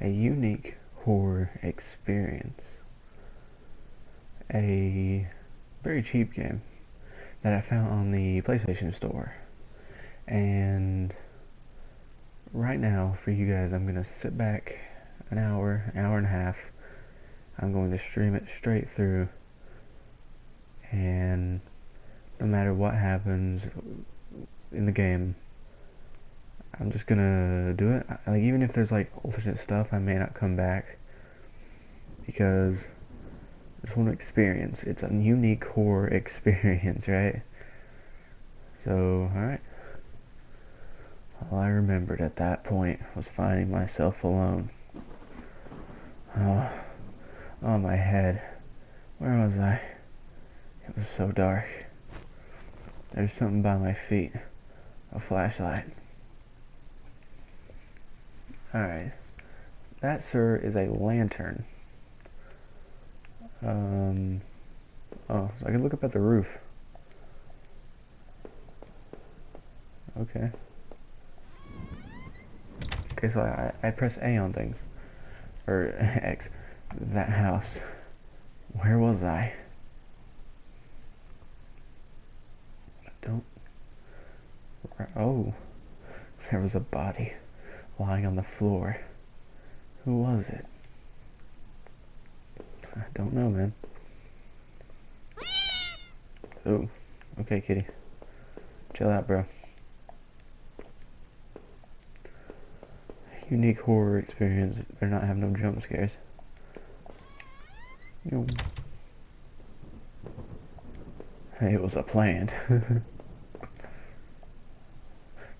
a unique horror experience. A very cheap game that I found on the PlayStation Store. And right now, for you guys, I'm going to sit back an hour and a half. I'm going to stream it straight through. And no matter what happens in the game, I'm just gonna do it. Like, even if there's like alternate stuff, I may not come back because I just want to experience. It's a unique horror experience, right? So, alright. All I remembered at that point was finding myself alone. Oh, my head. Where was I? It was so dark. There's something by my feet. A flashlight. Alright. That, sir, is a lantern. Oh, so I can look up at the roof. Okay. Okay, so I press A on things. Or X. That house. Where was I? Don't... Oh. There was a body lying on the floor. Who was it? I don't know, man. Oh. Okay, kitty. Chill out, bro. Unique horror experience. Better not have no jump scares. It was a plant.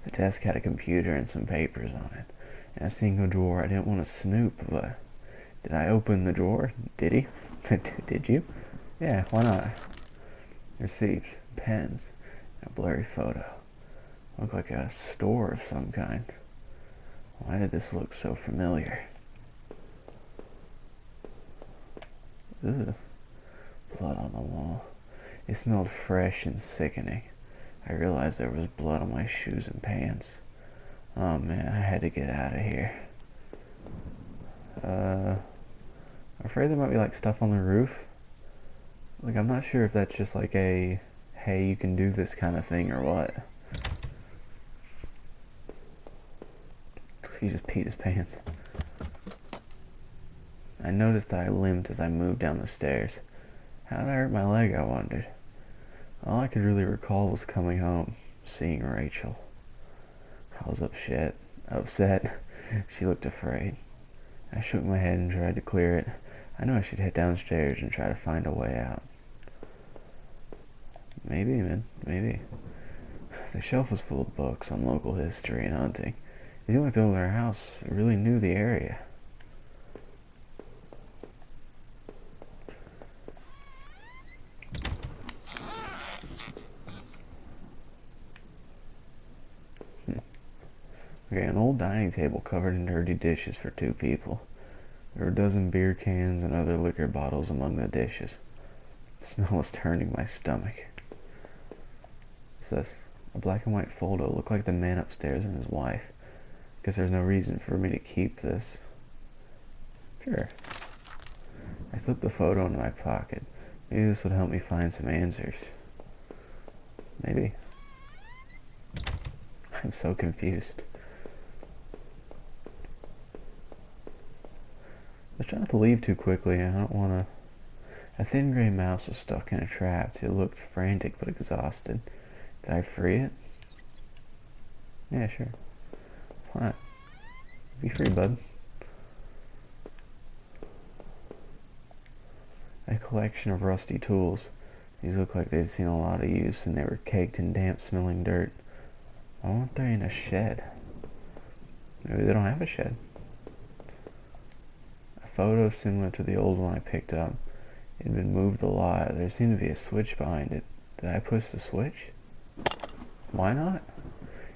The desk had a computer and some papers on it, and a single drawer. I didn't want to snoop, but did I open the drawer? Did he? Did you? Yeah, why not? Receipts, pens, a blurry photo. Looked like a store of some kind. Why did this look so familiar? Ugh. Blood on the wall. It smelled fresh and sickening. I realized there was blood on my shoes and pants. Oh man, I had to get out of here. I'm afraid there might be like stuff on the roof. Like, I'm not sure if that's just like a, hey, you can do this kind of thing or what. He just peed his pants. I noticed that I limped as I moved down the stairs. How did I hurt my leg, I wondered. All I could really recall was coming home, seeing Rachel. I was upset. She looked afraid. I shook my head and tried to clear it. I knew I should head downstairs and try to find a way out. Maybe, man, maybe. The shelf was full of books on local history and hunting. It seemed like the owner of our house really knew the area. Okay, an old dining table covered in dirty dishes for 2 people. There were a dozen beer cans and other liquor bottles among the dishes. The smell was turning my stomach. What's this? A black and white photo looked like the man upstairs and his wife. Guess there's no reason for me to keep this. Sure. I slipped the photo into my pocket. Maybe this would help me find some answers. Maybe. I'm so confused. Let's try not to leave too quickly. I don't want to... A thin gray mouse was stuck in a trap. It looked frantic but exhausted. Did I free it? Yeah, sure. Why not? Be free, bud. A collection of rusty tools. These look like they'd seen a lot of use and they were caked in damp-smelling dirt. Why weren't they in a shed? Maybe they don't have a shed. A photo similar to the old one I picked up. It had been moved a lot. There seemed to be a switch behind it. Did I push the switch? Why not?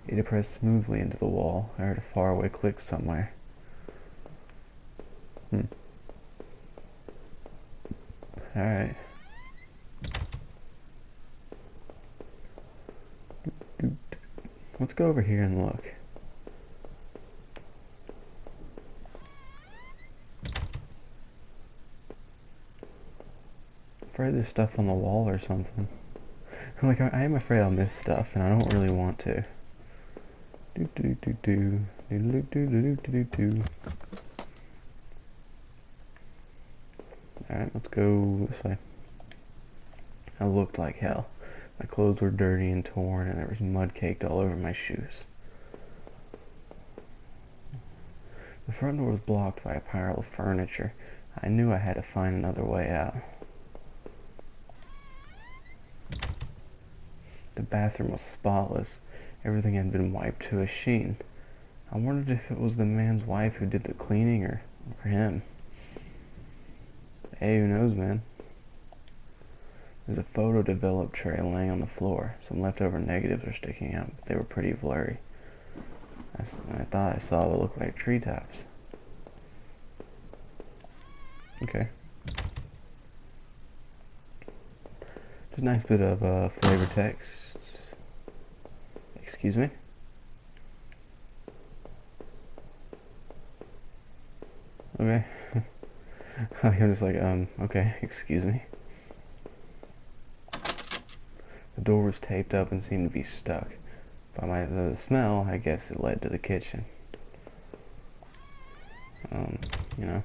It had pressed smoothly into the wall. I heard a faraway click somewhere. Alright. Let's go over here and look. afraid there's stuff on the wall or something. Like, I am afraid I'll miss stuff, and I don't really want to. Do do do do do do do do do do do. Alright, let's go this way. I looked like hell. My clothes were dirty and torn, and there was mud caked all over my shoes. The front door was blocked by a pile of furniture. I knew I had to find another way out. The bathroom was spotless. Everything had been wiped to a sheen. I wondered if it was the man's wife who did the cleaning or him. Hey, who knows, man? There's a photo developed tray laying on the floor. Some leftover negatives were sticking out, but they were pretty blurry. I thought I saw what looked like treetops. Okay. Just a nice bit of flavor text. Excuse me? Okay. I'm just like, okay, excuse me. The door was taped up and seemed to be stuck. By the smell, I guess it led to the kitchen. You know.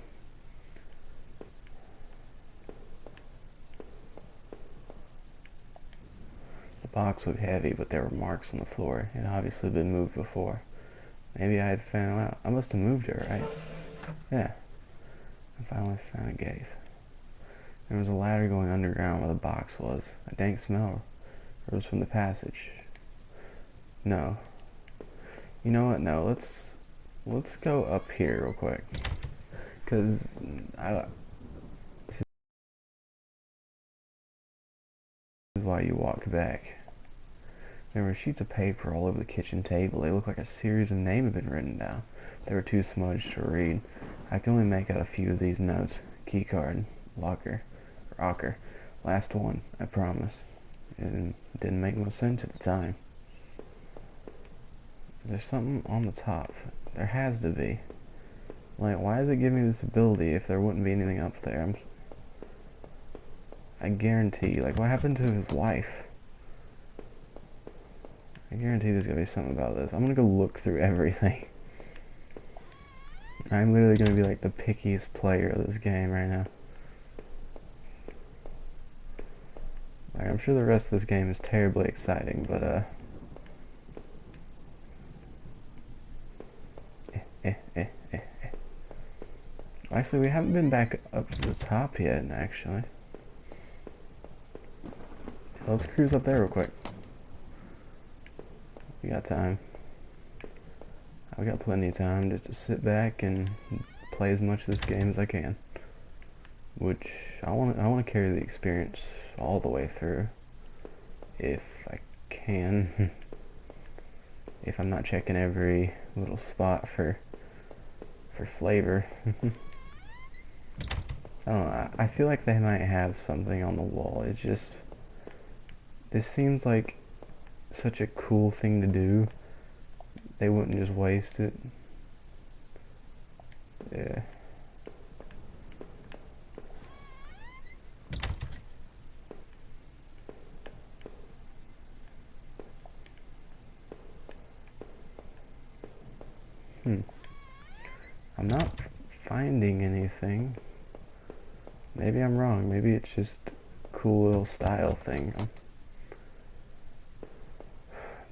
The box looked heavy, but there were marks on the floor. It had obviously been moved before. Maybe I had found out. I must have moved it, right? Yeah. I finally found a cave. There was a ladder going underground where the box was. A dank smell rose from the passage. No. You know what? No, let's go up here real quick. Cause this is why you walk back. There were sheets of paper all over the kitchen table. They looked like a series of names had been written down. They were too smudged to read. I can only make out a few of these notes. Keycard, locker, rocker. Last one, I promise. It didn't make no sense at the time. Is there something on the top? There has to be. Like, why does it give me this ability if there wouldn't be anything up there? I guarantee, like, what happened to his wife? I guarantee there's gonna be something about this. I'm gonna go look through everything. I'm literally gonna be like the pickiest player of this game right now. Like, I'm sure the rest of this game is terribly exciting, but Actually, we haven't been back up to the top yet, actually. Let's cruise up there real quick. We got time. I've got plenty of time just to sit back and play as much of this game as I can. Which, I want to carry the experience all the way through. If I can. If I'm not checking every little spot for flavor. I don't know, I feel like they might have something on the wall. It's just, this seems like such a cool thing to do. They wouldn't just waste it. Yeah. I'm not finding anything. Maybe I'm wrong. Maybe it's just a cool little style thing.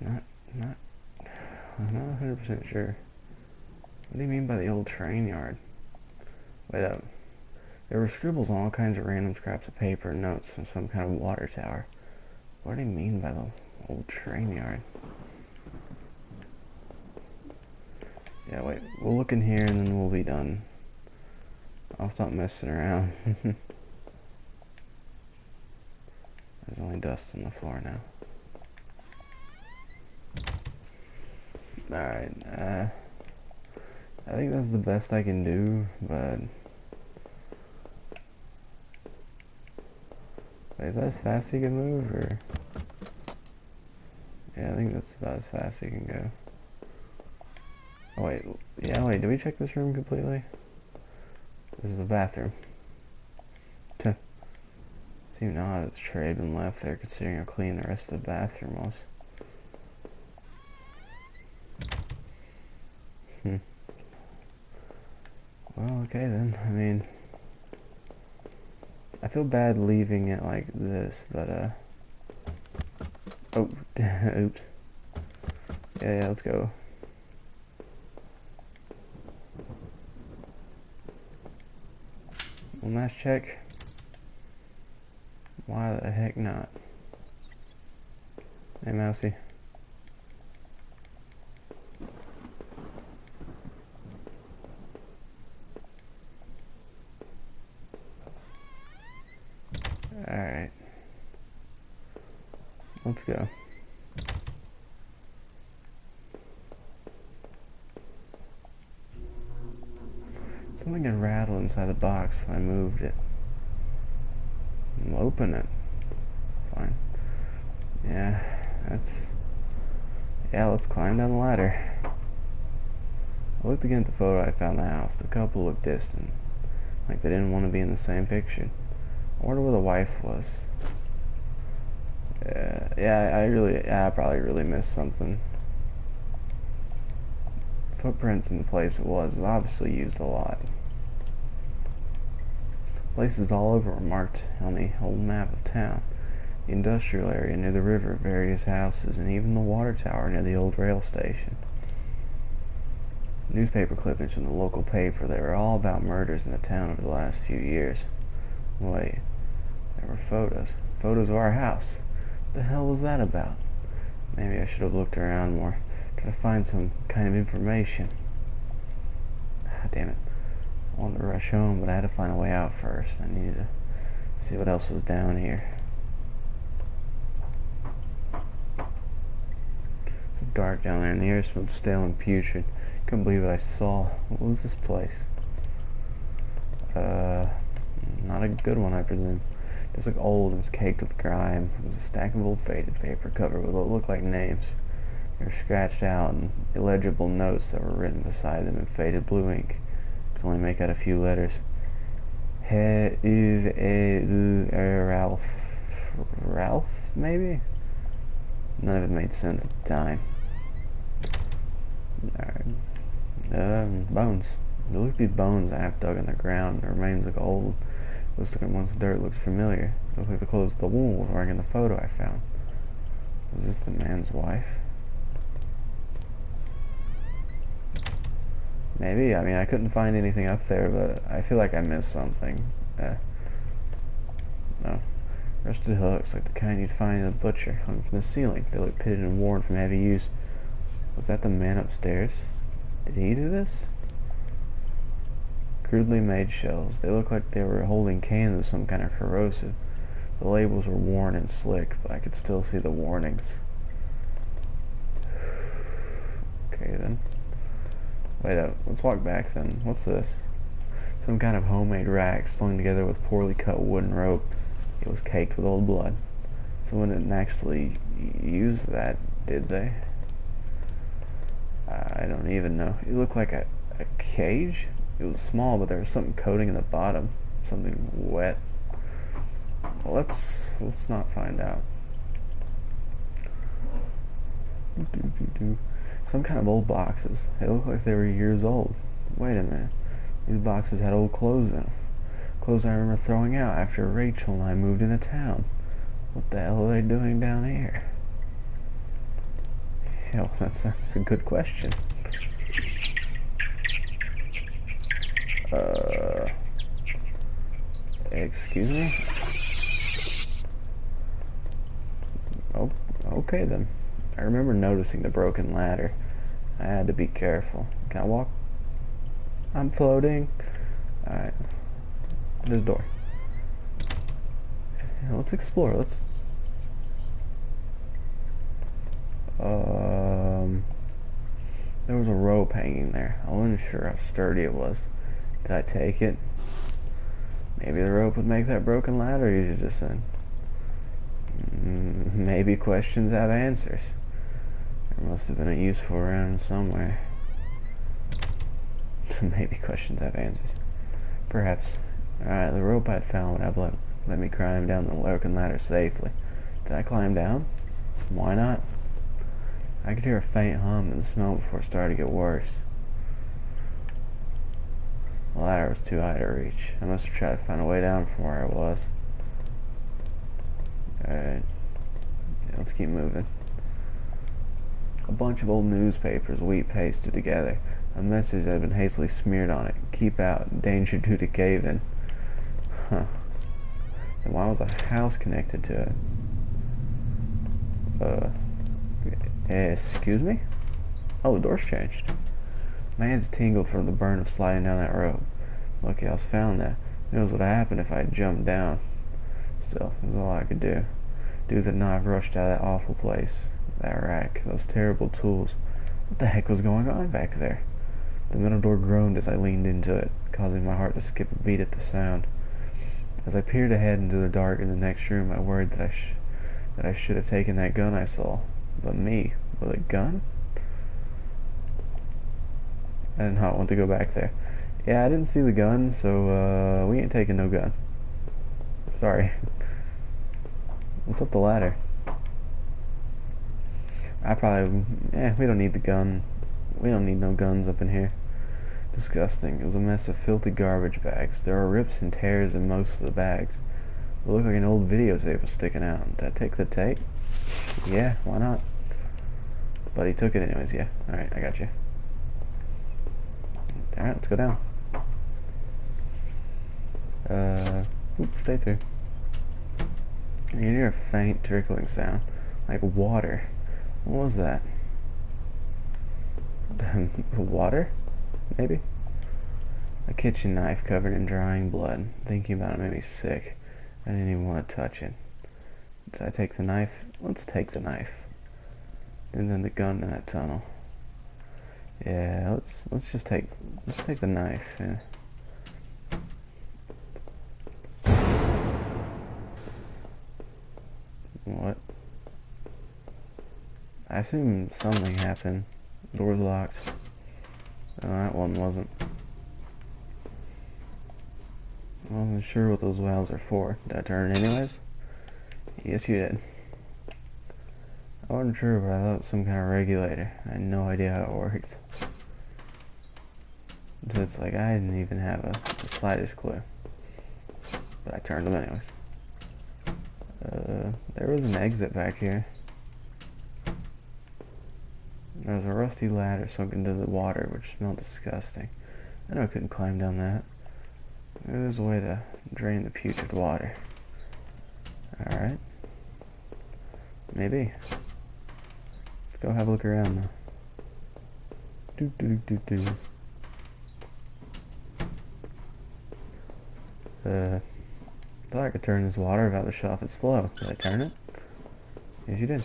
I'm not 100% sure. What do you mean by the old train yard? Wait up. There were scribbles on all kinds of random scraps of paper and notes and some kind of water tower. What do you mean by the old train yard? Yeah, wait. We'll look in here and then we'll be done. I'll stop messing around. There's only dust on the floor now. Alright, I think that's the best I can do, but... Wait, is that as fast as he can move, or...? Yeah, I think that's about as fast as he can go. Oh wait, yeah, wait, did we check this room completely? This is a bathroom. Seemed odd that the tray had been left there, considering how clean the rest of the bathroom was. Well, okay then. I mean, I feel bad leaving it like this, but oh, oops. Yeah, let's go. One last check. Why the heck not? Hey, Mousy. Alright. Let's go. Something had rattled inside the box when I moved it. I'll open it. Fine. Yeah, let's climb down the ladder. I looked again at the photo I found in the house. The couple looked distant, like they didn't want to be in the same picture. I wonder where the wife was. I probably really missed something. Footprints in the place it was obviously used a lot. Places all over were marked on the old map of town. The industrial area near the river, various houses, and even the water tower near the old rail station. Newspaper clippings from the local paper, they were all about murders in the town over the last few years. Wait, there were photos. Photos of our house. What the hell was that about? Maybe I should have looked around more, try to find some kind of information. Ah, damn it. I wanted to rush home, but I had to find a way out first. I needed to see what else was down here. So dark down there, and the air smelled stale and putrid. Couldn't believe what I saw. What was this place? Not a good one, I presume. This looked old and was caked with grime. It was a stack of old faded paper covered with what looked like names. They were scratched out and illegible notes that were written beside them in faded blue ink. I could only make out a few letters. Ralph. Ralph, maybe? None of it made sense at the time. Bones. There look to be bones I have dug in the ground. The remains look old. Looks like once dirt looks familiar. Looks like the clothes the woman was wearing in the photo I found. Was this the man's wife? Maybe. I mean, I couldn't find anything up there, but I feel like I missed something. No. Rusted hooks, like the kind you'd find in a butcher, hung from the ceiling. They look pitted and worn from heavy use. Was that the man upstairs? Did he do this? Crudely made shells. They looked like they were holding cans of some kind of corrosive. The labels were worn and slick, but I could still see the warnings. Okay then. Wait up. Let's walk back then. What's this? Some kind of homemade rack slung together with poorly cut wooden rope. It was caked with old blood. Someone didn't actually use that, did they? I don't even know. It looked like a cage? It was small, but there was something coating in the bottom. Something wet. Well, let's not find out. Some kind of old boxes. They look like they were years old. Wait a minute. These boxes had old clothes in them. Clothes I remember throwing out after Rachel and I moved into town. What the hell are they doing down here? Yo, that's a good question. Excuse me? Oh, okay then. I remember noticing the broken ladder. I had to be careful. Can I walk? I'm floating. Alright. This door. Yeah, let's explore. Let's... There was a rope hanging there. I wasn't sure how sturdy it was. Did I take it? Maybe the rope would make that broken ladder easier to descend. Maybe questions have answers. There must have been a use for it around somewhere. Maybe questions have answers. Perhaps. Alright, the rope I had found when I let me climb down the broken ladder safely. Did I climb down? Why not? I could hear a faint hum and smell before it started to get worse. The ladder was too high to reach. I must have tried to find a way down from where I was. Alright. Let's keep moving. A bunch of old newspapers wheat pasted together. A message had been hastily smeared on it. Keep out. Danger due to cave-in. Huh. And why was a house connected to it? Excuse me? Oh, the door's changed. My hands tingled from the burn of sliding down that rope. Lucky I was found there. Who knows what would happen if I had jumped down. Still, it was all I could do. Dude, the knife rushed out of that awful place. That rack. Those terrible tools. What the heck was going on back there? The metal door groaned as I leaned into it, causing my heart to skip a beat at the sound. As I peered ahead into the dark in the next room, I worried that I should have taken that gun I saw. But me, with a gun? I did not want to go back there. Yeah, I didn't see the gun, so we ain't taking no gun. Sorry. What's up the ladder? We don't need the gun. We don't need no guns up in here. Disgusting. It was a mess of filthy garbage bags. There were rips and tears in most of the bags. It looked like an old videotape was sticking out. Did I take the tape? Yeah, why not? But he took it anyways, yeah. Alright, I got you. Alright, let's go down. Stay through. You can hear a faint trickling sound, like water. What was that? Water? Maybe? A kitchen knife covered in drying blood. Thinking about it made me sick. I didn't even want to touch it. Did I take the knife? Let's take the knife. And then the gun in that tunnel. Yeah, let's take the knife. Yeah. What? I assume something happened. Door's locked. Oh, that one wasn't. I wasn't sure what those valves are for. Did I turn it anyways? Yes, you did. I wasn't sure, but I thought it was some kind of regulator. I had no idea how it worked. So it's like I didn't even have the slightest clue. But I turned them anyways. There was an exit back here. There was a rusty ladder sunk into the water, which smelled disgusting. I know I couldn't climb down that. Maybe there's a way to drain the putrid water. Alright. Maybe. Let's go have a look around now. Thought I could turn this water valve to shut off its flow. Did I turn it? Yes, you did.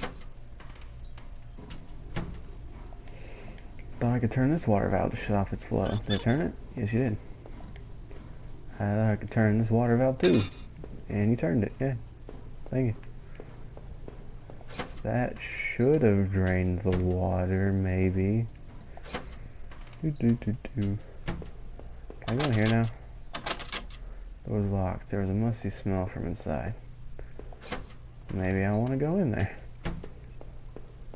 Thought I could turn this water valve to shut off its flow. Did I turn it? Yes, you did. I thought I could turn this water valve too. And you turned it, yeah. Thank you. So that should have drained the water, maybe. Can I go in here now? Door was locked. There was a musty smell from inside. Maybe I want to go in there.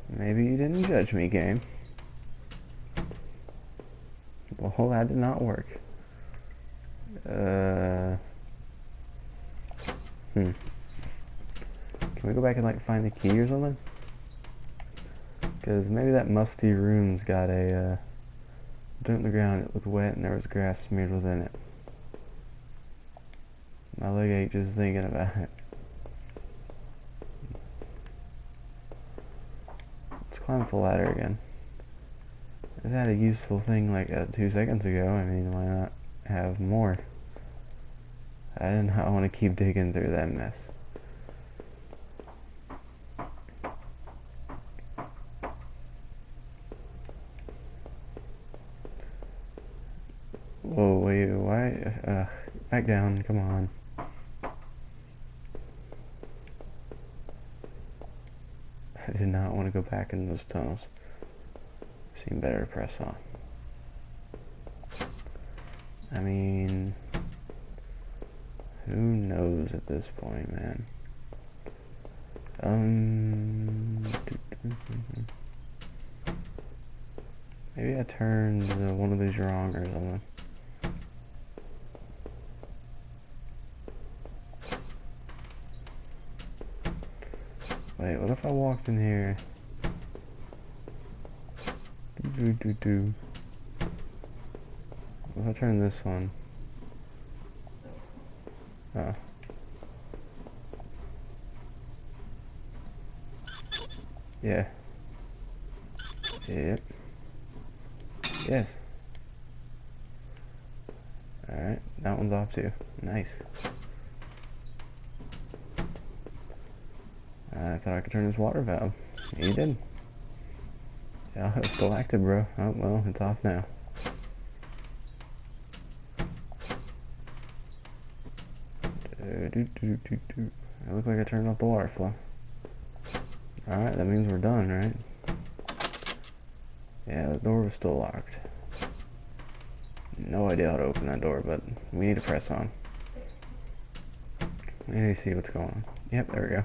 Maybe you didn't judge me, game. Well, that did not work. Can we go back and like find the key or something? Because maybe that musty room's got a dirt in the ground. It looked wet and there was grass smeared within it. My leg ached just thinking about it. Let's climb up the ladder again. Is that a useful thing like 2 seconds ago? I mean, why not have more? I did not want to keep digging through that mess. Whoa, wait, why? Back down, come on. I did not want to go back in those tunnels. Seemed better to press on. I mean, who knows doors at this point, man. Maybe I turned one of these wrong or something. Wait, what if I walked in here? What if I turn this one? Oh. Yeah. Yep. Yes. Alright, that one's off too. Nice. I thought I could turn this water valve. You did. Yeah, it's still active, bro. Oh, well, it's off now. It looked like I turned off the water flow. Alright, that means we're done, right? Yeah, the door was still locked. No idea how to open that door, but we need to press on. We need to see what's going on. Yep, there we go.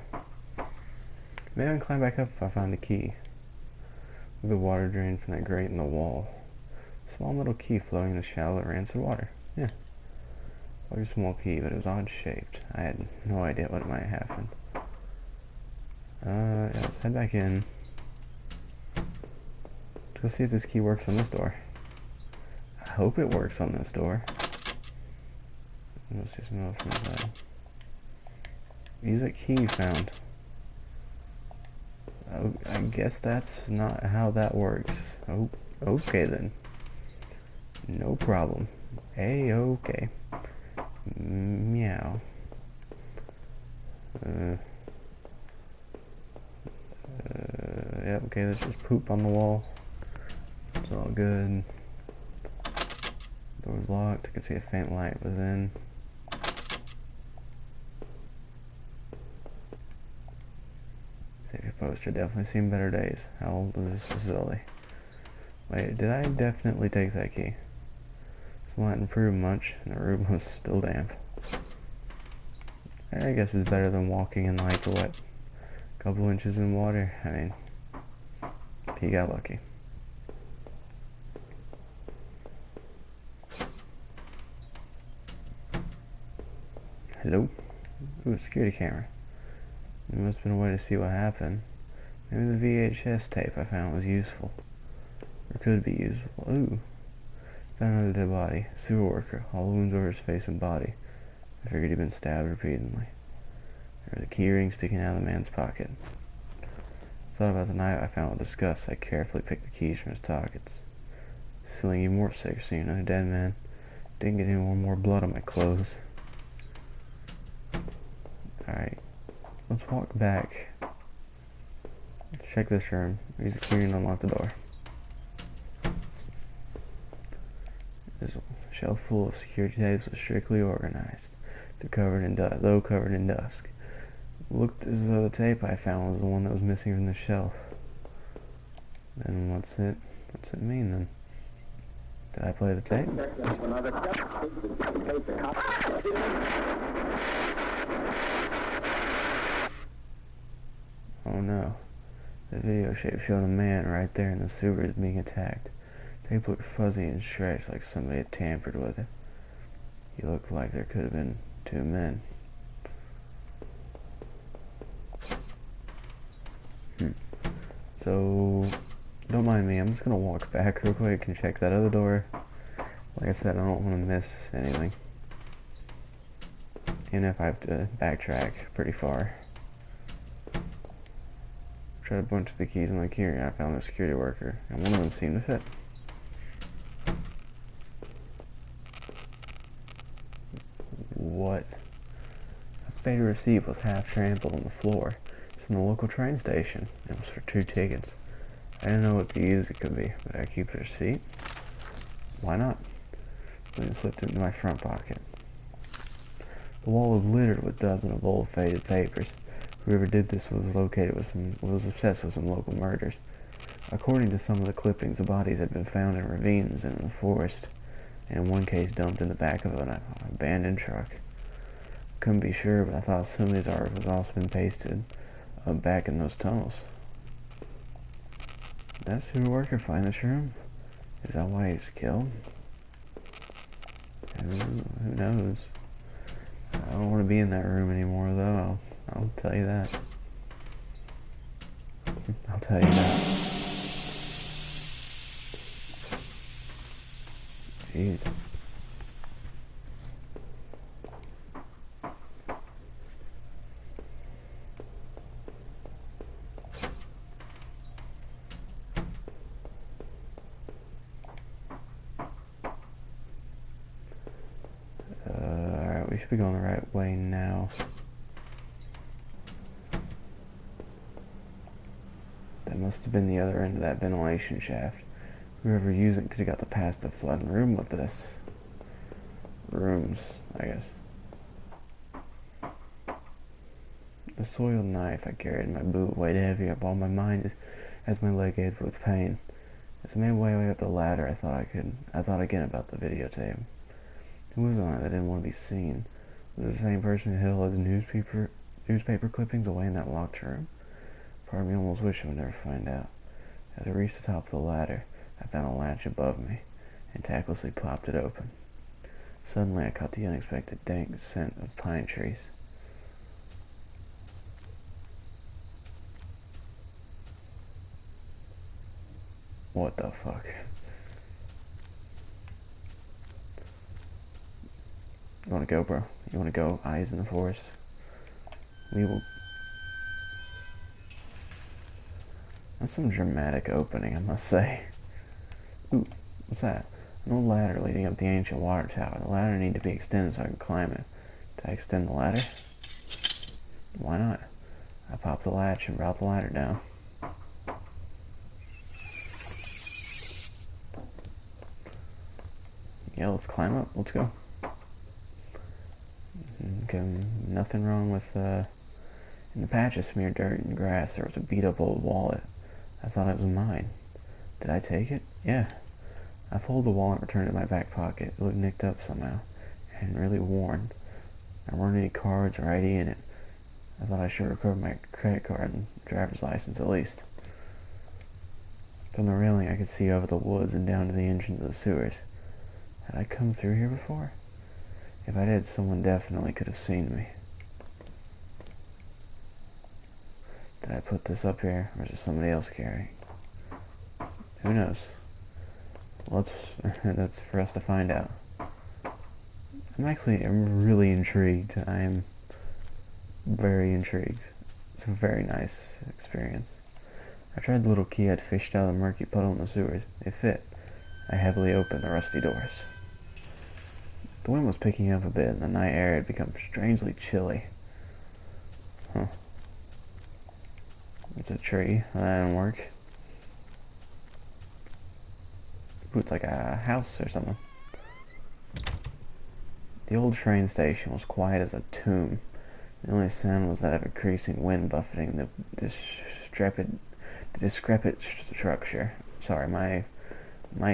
Maybe I can climb back up if I find the key. Look at the water drain from that grate in the wall. Small metal key floating in the shallow rancid water. Yeah. Like a small key, but it was odd shaped. I had no idea what might happen. Yeah, let's head back in. Let's go see if this key works on this door. I hope it works on this door. Let's just move from that. Use a key found. Oh, I guess that's not how that works. Oh, okay then. No problem. A-okay. Meow. Yeah, okay, there's just poop on the wall. It's all good. Door's locked. I can see a faint light within. Save your poster. Definitely seen better days. How old is this facility? Wait, did I definitely take that key? This one hadn't improved much, and the room was still damp. I guess it's better than walking in like, what, a couple inches in water? I mean, he got lucky. Hello? Ooh, security camera. There must have been a way to see what happened. Maybe the VHS tape I found was useful. Or could be useful. Ooh. Found another dead body. Sewer worker. All wounds over his face and body. I figured he'd been stabbed repeatedly. There was a key ring sticking out of the man's pocket. Thought about the knife I found with disgust. I carefully picked the keys from his pockets. It's feeling even more sick seeing another dead man. Didn't get any more blood on my clothes. Alright. Let's walk back. Let's check this room. Use the key and unlock the door. There's a shelf full of security tapes was strictly organized. Though covered in dust. Looked as though the tape I found was the one that was missing from the shelf. Then what's it mean then? Did I play the tape? Oh no. The video shape showed a man right there in the sewers being attacked. Tape looked fuzzy and stretched like somebody had tampered with it. He looked like there could have been two men. So, don't mind me, I'm just gonna walk back real quick and check that other door. Like I said, I don't want to miss anything. Even if I have to backtrack pretty far. Tried a bunch of the keys in my key ring. I found a security worker, and one of them seemed to fit. What? A beta receipt was half trampled on the floor. It's from the local train station. It was for 2 tickets. I didn't know what to use it could be, but I keep the receipt. Why not? Then it slipped into my front pocket. The wall was littered with dozens of old faded papers. Whoever did this was obsessed with some local murders. According to some of the clippings, the bodies had been found in ravines and in the forest, and in one case dumped in the back of an abandoned truck. couldn't be sure, but I thought some of his art was also been pasted back in those tunnels. That's who worker find this room? Is that why he was killed? Who knows? I don't want to be in that room anymore, though. I'll tell you that. I'll tell you that. Jeez. Alright, we should be going the right way now. That must have been the other end of that ventilation shaft. Whoever used it could have got the pass to flooding room with this. Rooms, I guess. The soiled knife I carried in my boot weighed heavy upon my mind as my leg ached with pain. As I made my way up the ladder, I thought again about the videotape. Who was on it that didn't want to be seen? Was it the same person who hid all those newspaper clippings away in that locked room? Part of me almost wished I would never find out. As I reached the top of the ladder, I found a latch above me, and tactlessly popped it open. Suddenly I caught the unexpected dank scent of pine trees. What the fuck? You wanna go, bro? You wanna go? Eyes in the forest? We will... That's some dramatic opening, I must say. Ooh, what's that? An old ladder leading up the ancient water tower. The ladder needed to be extended so I could climb it. Did I extend the ladder? Why not? I popped the latch and brought the ladder down. Yeah, let's climb up. Let's go. Okay, nothing wrong with, in the patch of smeared dirt and grass, there was a beat-up old wallet. I thought it was mine. Did I take it? Yeah. I folded the wallet and returned it to my back pocket. It looked nicked up somehow, and really worn. There weren't any cards or ID in it. I thought I should record my credit card and driver's license at least. From the railing I could see over the woods and down to the entrance of the sewers. Had I come through here before? If I did, someone definitely could have seen me. Did I put this up here, or is it somebody else carrying? Who knows? Well, that's for us to find out. I'm really intrigued. I am very intrigued. It's a very nice experience. I tried the little key I'd fished out of the murky puddle in the sewers. It fit. I heavily opened the rusty doors. The wind was picking up a bit, and the night air had become strangely chilly. Huh. It's a tree. That didn't work. Ooh, it's like a house or something. The old train station was quiet as a tomb. The only sound was that of a increasing wind buffeting the discrepant structure. Sorry, my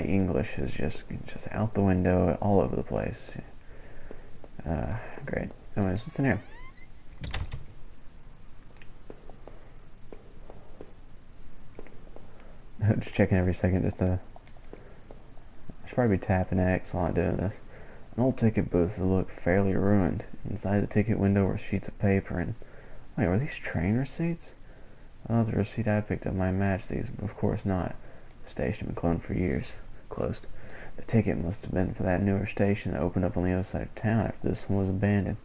English is just out the window, all over the place. Great. Anyways, what's in here? Just checking every second just to... I should probably be tapping X while I'm doing this. An old ticket booth that looked fairly ruined. Inside the ticket window were sheets of paper and... Wait, were these train receipts? Oh, the receipt I picked up might match these, but of course not. The station had been closed for years. Closed. The ticket must have been for that newer station that opened up on the other side of town after this one was abandoned.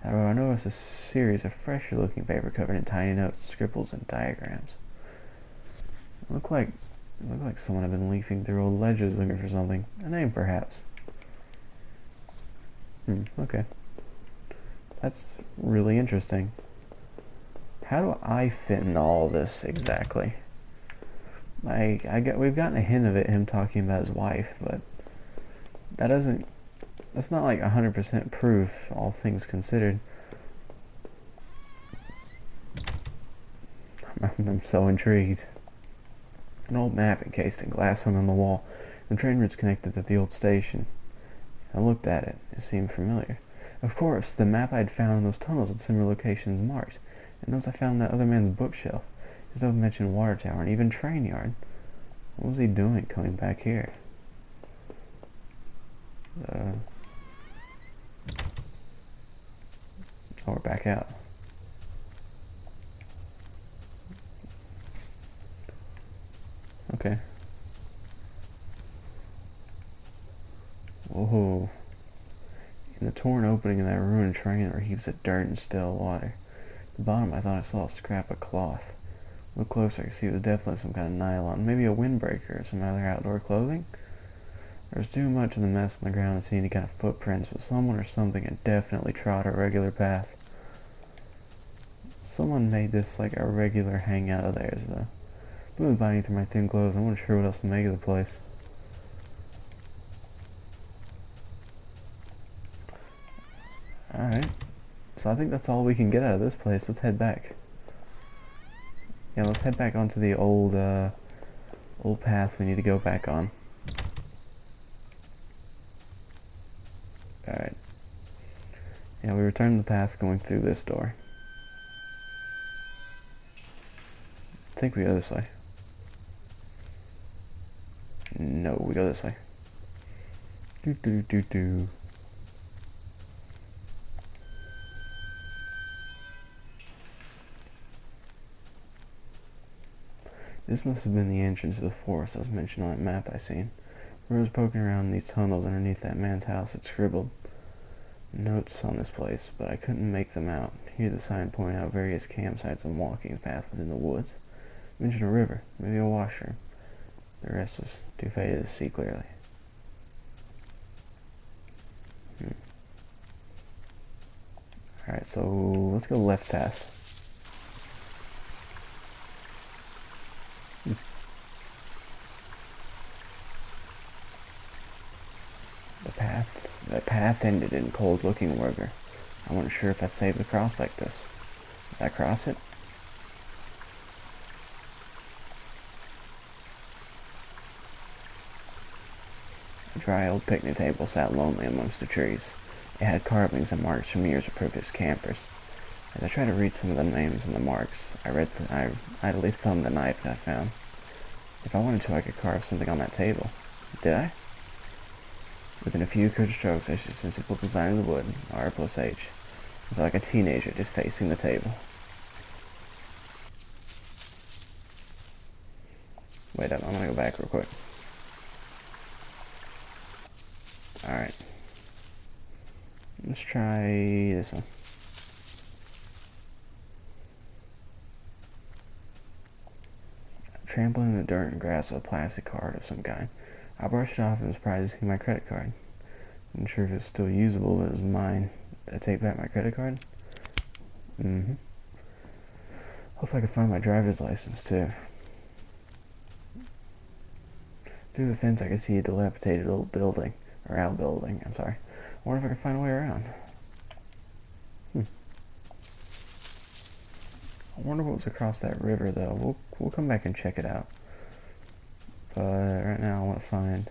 However, I noticed a series of fresher-looking paper covered in tiny notes, scribbles, and diagrams. It looked like someone had been leafing through old ledgers looking for something. A name, perhaps. Okay. That's really interesting. How do I fit in all this exactly? We've gotten a hint of it, him talking about his wife, but that's not like 100% proof, all things considered. I'm so intrigued. An old map encased in glass hung on the wall. The train routes connected to the old station. I looked at it. It seemed familiar. Of course, the map I'd found in those tunnels had similar locations marked, and those I found in that other man's bookshelf. His note mentioned water tower and even train yard. What was he doing coming back here? Oh, we're back out. Okay. Whoa. In the torn opening of that ruined train were heaps of dirt and still water. At the bottom I thought I saw a scrap of cloth. Look closer, I could see it was definitely some kind of nylon, maybe a windbreaker or some other outdoor clothing. There was too much of the mess on the ground to see any kind of footprints, but someone or something had definitely trod a regular path. Someone made this like a regular hangout of theirs, though. Blew the body through my thin clothes. I wasn't sure what else to make of the place. Alright. So I think that's all we can get out of this place. Let's head back. Yeah, let's head back onto the old path we need to go back on. Alright. Yeah, we returned the path going through this door. I think we go this way. No, we go this way. Do do do do. This must have been the entrance to the forest that was mentioned on that map I seen. Where I was poking around in these tunnels underneath that man's house, it scribbled notes on this place, but I couldn't make them out. Here the sign pointed out various campsites and walking paths within the woods. It mentioned a river, maybe a washroom. The rest was too faded to see clearly. Alright, so let's go left path. The path ended in cold-looking river. I wasn't sure if I saved to cross like this. Did I cross it? A dry old picnic table sat lonely amongst the trees. It had carvings and marks from years of previous campers. As I tried to read some of the names and the marks, I idly thumbed the knife that I found. If I wanted to, I could carve something on that table. Did I? Within a few quick strokes, I just a simple design of the wood, R plus H. I felt like a teenager just facing the table. Wait up, I'm gonna go back real quick. Alright. Let's try this one. Trampling in the dirt and grass with a plastic card of some kind. I brushed it off and was surprised to see my credit card. I'm not sure if it's still usable, but it was mine. Did I take back my credit card? Hopefully I can find my driver's license, too. Through the fence I could see a dilapidated old building. Or outbuilding, I'm sorry. I wonder if I can find a way around. I wonder what was across that river, though. We'll come back and check it out. But right now I want to find...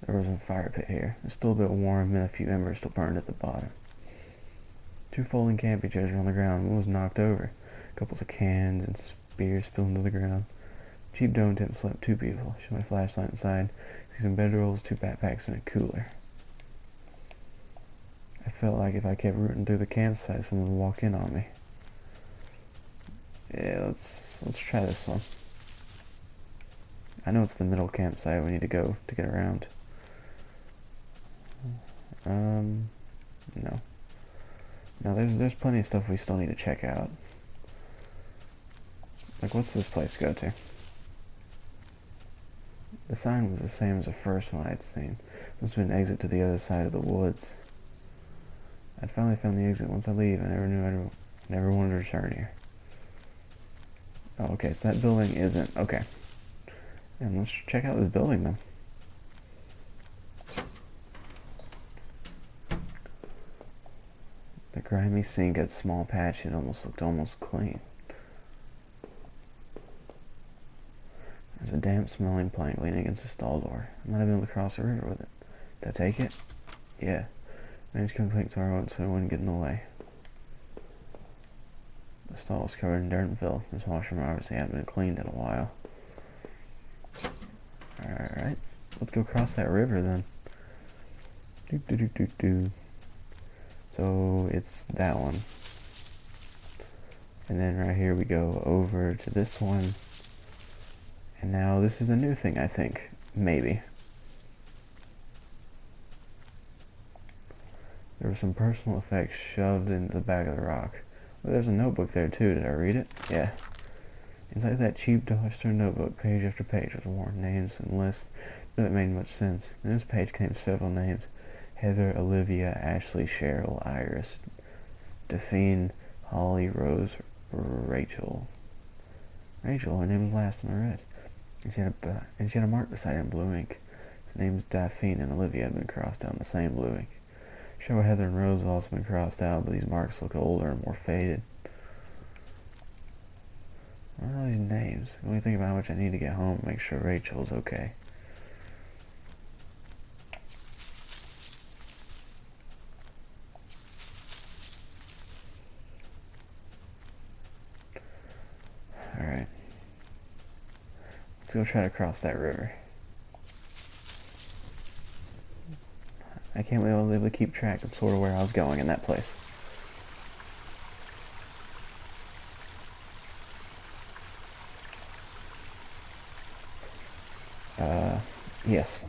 There was a fire pit here. It's still a bit warm and a few embers still burned at the bottom. 2 folding camping chairs were on the ground. One was knocked over. Couples of cans and spears spilled into the ground. Cheap dome tent slept 2 people. I shut my flashlight inside. See some bedrolls, 2 backpacks, and a cooler. I felt like if I kept rooting through the campsite, someone would walk in on me. Yeah, let's try this one. I know it's the middle campsite we need to go to get around. No. No, there's plenty of stuff we still need to check out. Like, what's this place go to? The sign was the same as the first one I'd seen. Must have been an exit to the other side of the woods. I'd finally found the exit. Once I leave, I never knew I never wanted to return here. Oh, okay, so that building isn't... Okay. And let's check out this building, then. The grimy sink had a small patch that looked almost clean. There's a damp smelling plank leaning against the stall door. I might have been able to cross the river with it. Did I take it? Yeah. Managed to complete so I wouldn't get in the way. The stall was covered in dirt and filth. This washroom obviously hadn't been cleaned in a while. Alright, let's go cross that river then. So it's that one. And then right here we go over to this one. And now this is a new thing, I think. Maybe. There were some personal effects shoved into the back of the rock. Well, there's a notebook there too. Did I read it? Yeah. Inside that cheap dollar-store notebook, page after page was worn names and lists. None of it made much sense. In this page came several names. Heather, Olivia, Ashley, Cheryl, Iris, Daphne, Holly, Rose, Rachel. Rachel, her name was last on the read. And she had a mark beside her in blue ink. The names Daphne and Olivia had been crossed out in the same blue ink. Cheryl, Heather, and Rose have also been crossed out, but these marks look older and more faded. What are all these names? Let me think about how much I need to get home and make sure Rachel's okay. Alright. Let's go try to cross that river. I can't be able to keep track of sort of where I was going in that place. Yes.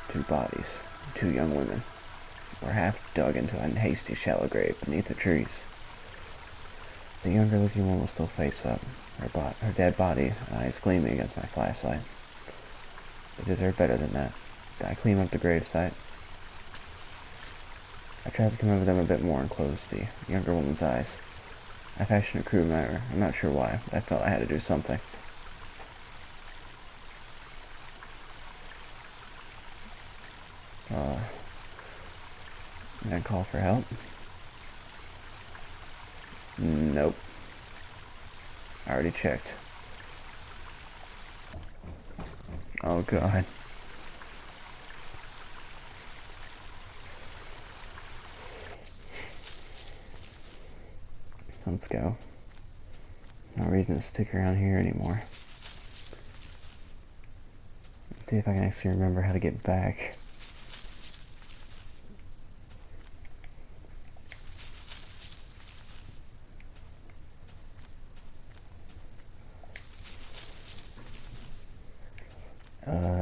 Two bodies, two young women, were half dug into a hasty shallow grave beneath the trees. The younger-looking one was still face up, her dead body, eyes gleaming against my flashlight. They deserve better than that. Did I clean up the gravesite? I tried to come over them a bit more and close the younger woman's eyes. I fashioned a crude manner. I'm not sure why, but I felt I had to do something. And then call for help? Nope. I already checked. Oh god. Let's go. No reason to stick around here anymore. Let's see if I can actually remember how to get back.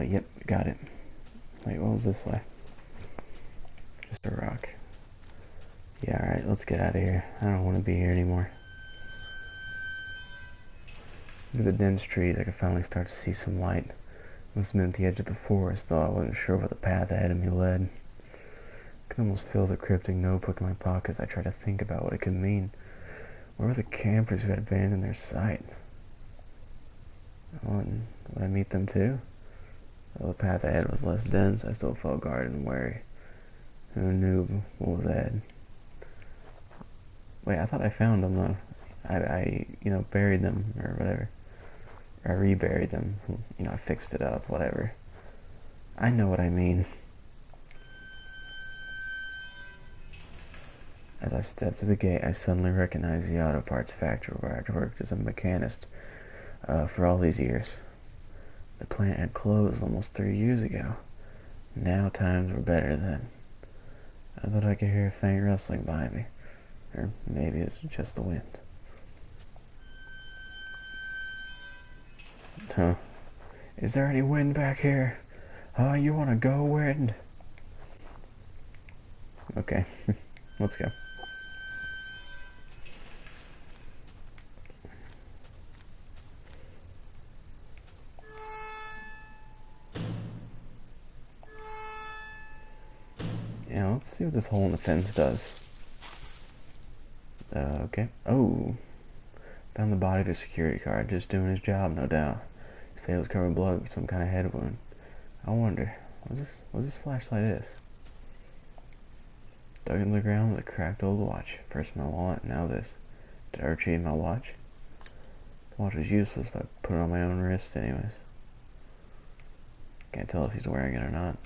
Yep, got it. Wait, what was this way? Just a rock. Yeah, alright, let's get out of here. I don't want to be here anymore. Through the dense trees, I could finally start to see some light. It must have been at the edge of the forest, though I wasn't sure where the path ahead of me led. I could almost feel the cryptic notebook in my pocket as I tried to think about what it could mean. Where were the campers who had abandoned their site? Oh, and would I meet them too? Though the path ahead was less dense, I still felt guarded and wary. Who knew what was ahead? Wait, I thought I found them though. I buried them or whatever. Or I reburied them. I fixed it up, whatever. I know what I mean. As I stepped through the gate, I suddenly recognized the auto parts factory where I'd worked as a mechanist for all these years. The plant had closed almost 3 years ago. Now times were better then. I thought I could hear a faint rustling behind me. Or maybe it's just the wind. Huh? Is there any wind back here? You wanna go, wind? Okay, let's go. Yeah, let's see what this hole in the fence does. Okay. Oh. Found the body of a security guard, just doing his job, no doubt. His face was covered in blood with some kind of head wound. I wonder, what this flashlight is? Dug into the ground with a cracked old watch. First my wallet, now this. Did I retrieve my watch? The watch was useless, but I put it on my own wrist anyways. Can't tell if he's wearing it or not.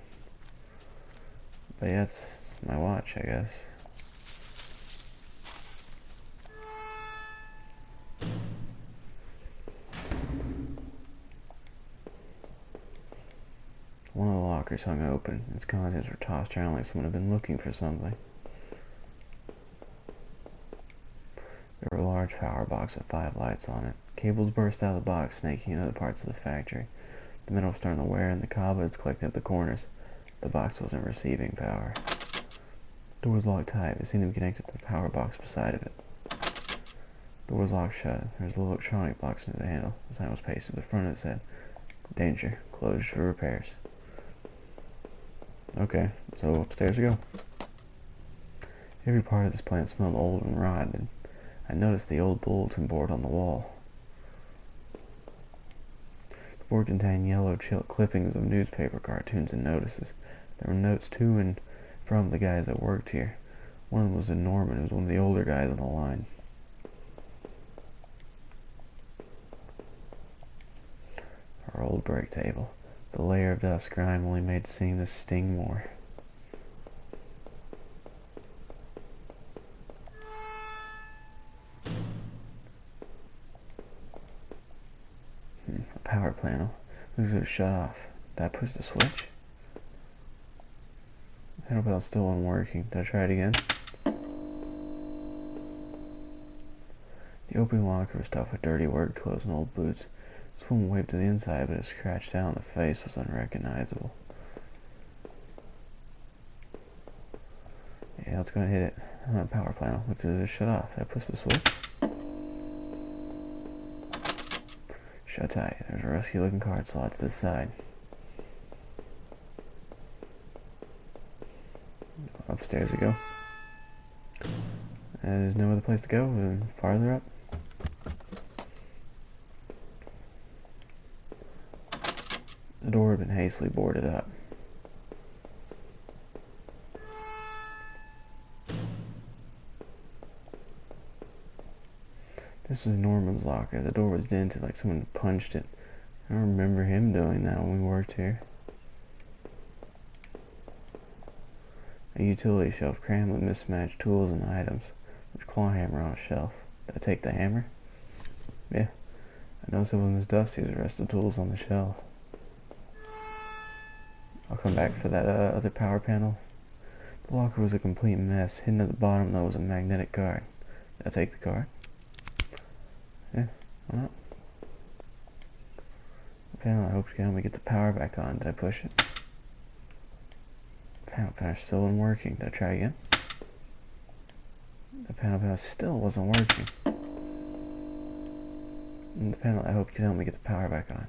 But yeah, it's my watch, I guess. One of the lockers hung open. Its contents were tossed around like someone had been looking for something. There were a large power box with 5 lights on it. Cables burst out of the box, snaking into other parts of the factory. The metal was starting to wear, and the cobwebs collected at the corners. The box wasn't receiving power. The door was locked tight. It seemed to be connected to the power box beside of it. The door was locked shut. There was a little electronic box near the handle. The sign was pasted to the front of it said, "Danger. Closed for repairs." Okay, so upstairs we go. Every part of this plant smelled old and rotten. I noticed the old bulletin board on the wall. The board contained yellow clippings of newspaper cartoons and notices. There were notes to and from the guys that worked here. One of them was to Norman, who was one of the older guys on the line. Our old break table. The layer of dust grime only made seeing this sting more. A power panel. Looks like it was shut off. Did I push the switch? The panel bell still wasn't working. Did I try it again? The open locker was stuffed with dirty work clothes and old boots. This woman waved to the inside, but it scratched out on the face was unrecognizable. Yeah, let's go and hit it. Power panel. Looks as if it shut off. Did I push the switch? Shut tight. There's a rusty looking card slot to the side. Upstairs we go. There's no other place to go. Farther up. The door had been hastily boarded up. This was Norman's locker. The door was dented like someone punched it. I don't remember him doing that when we worked here. A utility shelf crammed with mismatched tools and items. There's a claw hammer on a shelf. Did I take the hammer? Yeah. I noticed it wasn't as dusty as the rest of the tools on the shelf. I'll come back for that other power panel. The locker was a complete mess. Hidden at the bottom, though, was a magnetic card. Did I take the card? Yeah, why not? The panel, I hope you can help me get the power back on. Did I push it? The panel panel still wasn't working. Did I try again? The panel panel still wasn't working. And the panel, I hope you can help me get the power back on.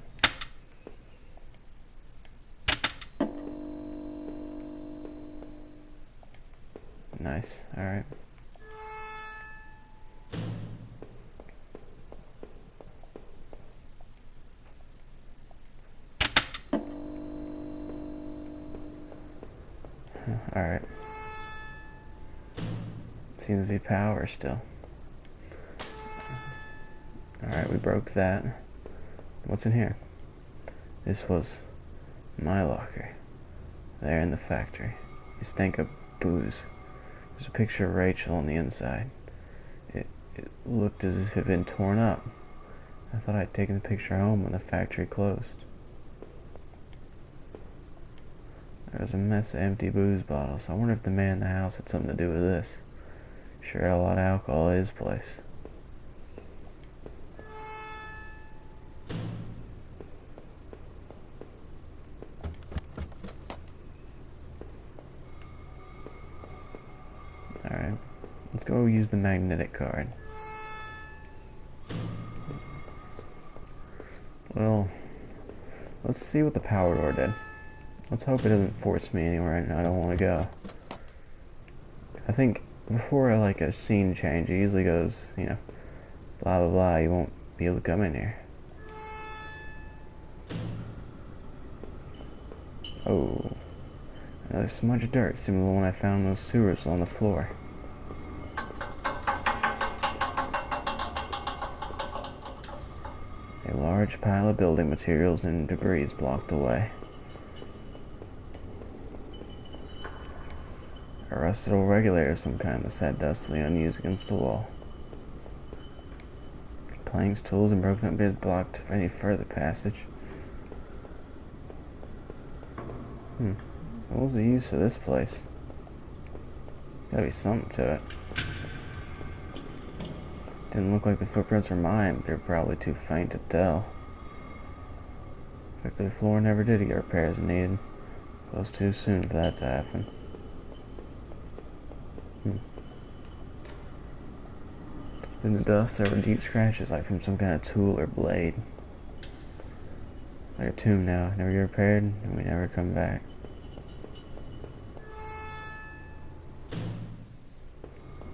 Nice, alright. Alright. Seems to be power still. Alright, we broke that. What's in here? This was my locker. There in the factory. It stank of booze. There's a picture of Rachel on the inside. It looked as if it had been torn up. I thought I'd taken the picture home when the factory closed. There was a mess of empty booze bottles. I wonder if the man in the house had something to do with this. Sure had a lot of alcohol at his place. Alright, let's go use the magnetic card. Well, let's see what the power door did. Let's hope it doesn't force me anywhere I don't want to go. I think before like a scene change, it usually goes, you know, blah blah blah, you won't be able to come in here. Oh, another smudge of dirt, similar to the one I found in those sewers on the floor. large pile of building materials and debris is blocked away. A rusted old regulator of some kind that sat dustily unused against the wall. Planks, tools, and broken up bits blocked any further passage. What was the use of this place? Gotta be something to it. Didn't look like the footprints were mine, but they're probably too faint to tell. In fact, the floor never did get repairs needed. It was too soon for that to happen. In the dust, there were deep scratches like from some kind of tool or blade. Like a tomb now, never get repaired, and we never come back.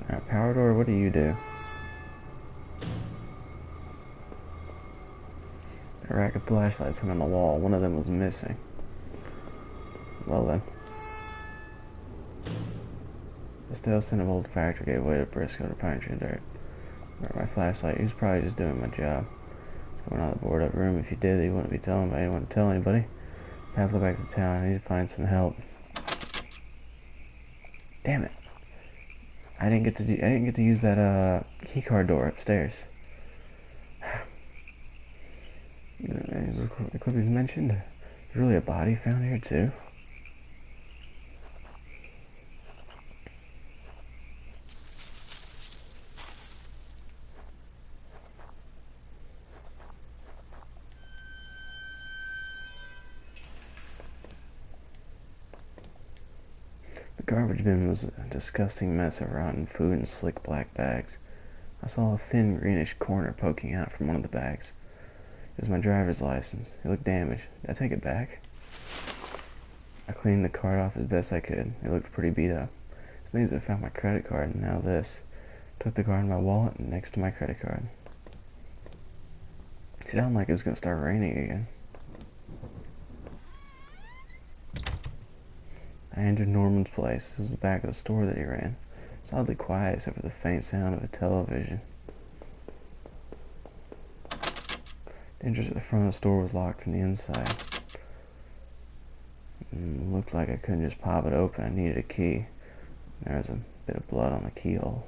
Alright, power door, what do you do? A rack of flashlights hung on the wall. One of them was missing. Well then. The stale scent of old factory gave way to Briscoe to pine tree dirt. My flashlight, he was probably just doing my job. Going out of the boarded up room. If you did, he wouldn't be telling anybody. He wouldn't tell anybody. I have to go back to town. I need to find some help. Damn it! I didn't get to use that key card door upstairs. The clip he's mentioned. There's really a body found here too. The garbage bin was a disgusting mess of rotten food and slick black bags. I saw a thin greenish corner poking out from one of the bags. It was my driver's license. It looked damaged. Did I take it back? I cleaned the card off as best I could. It looked pretty beat up. It's amazing I found my credit card and now this. Took the card in my wallet and next to my credit card. It sounded like it was going to start raining again. I entered Norman's place. This was the back of the store that he ran. It's oddly quiet except for the faint sound of a television. The entrance to the front of the store was locked from the inside. It looked like I couldn't just pop it open. I needed a key. There was a bit of blood on the keyhole.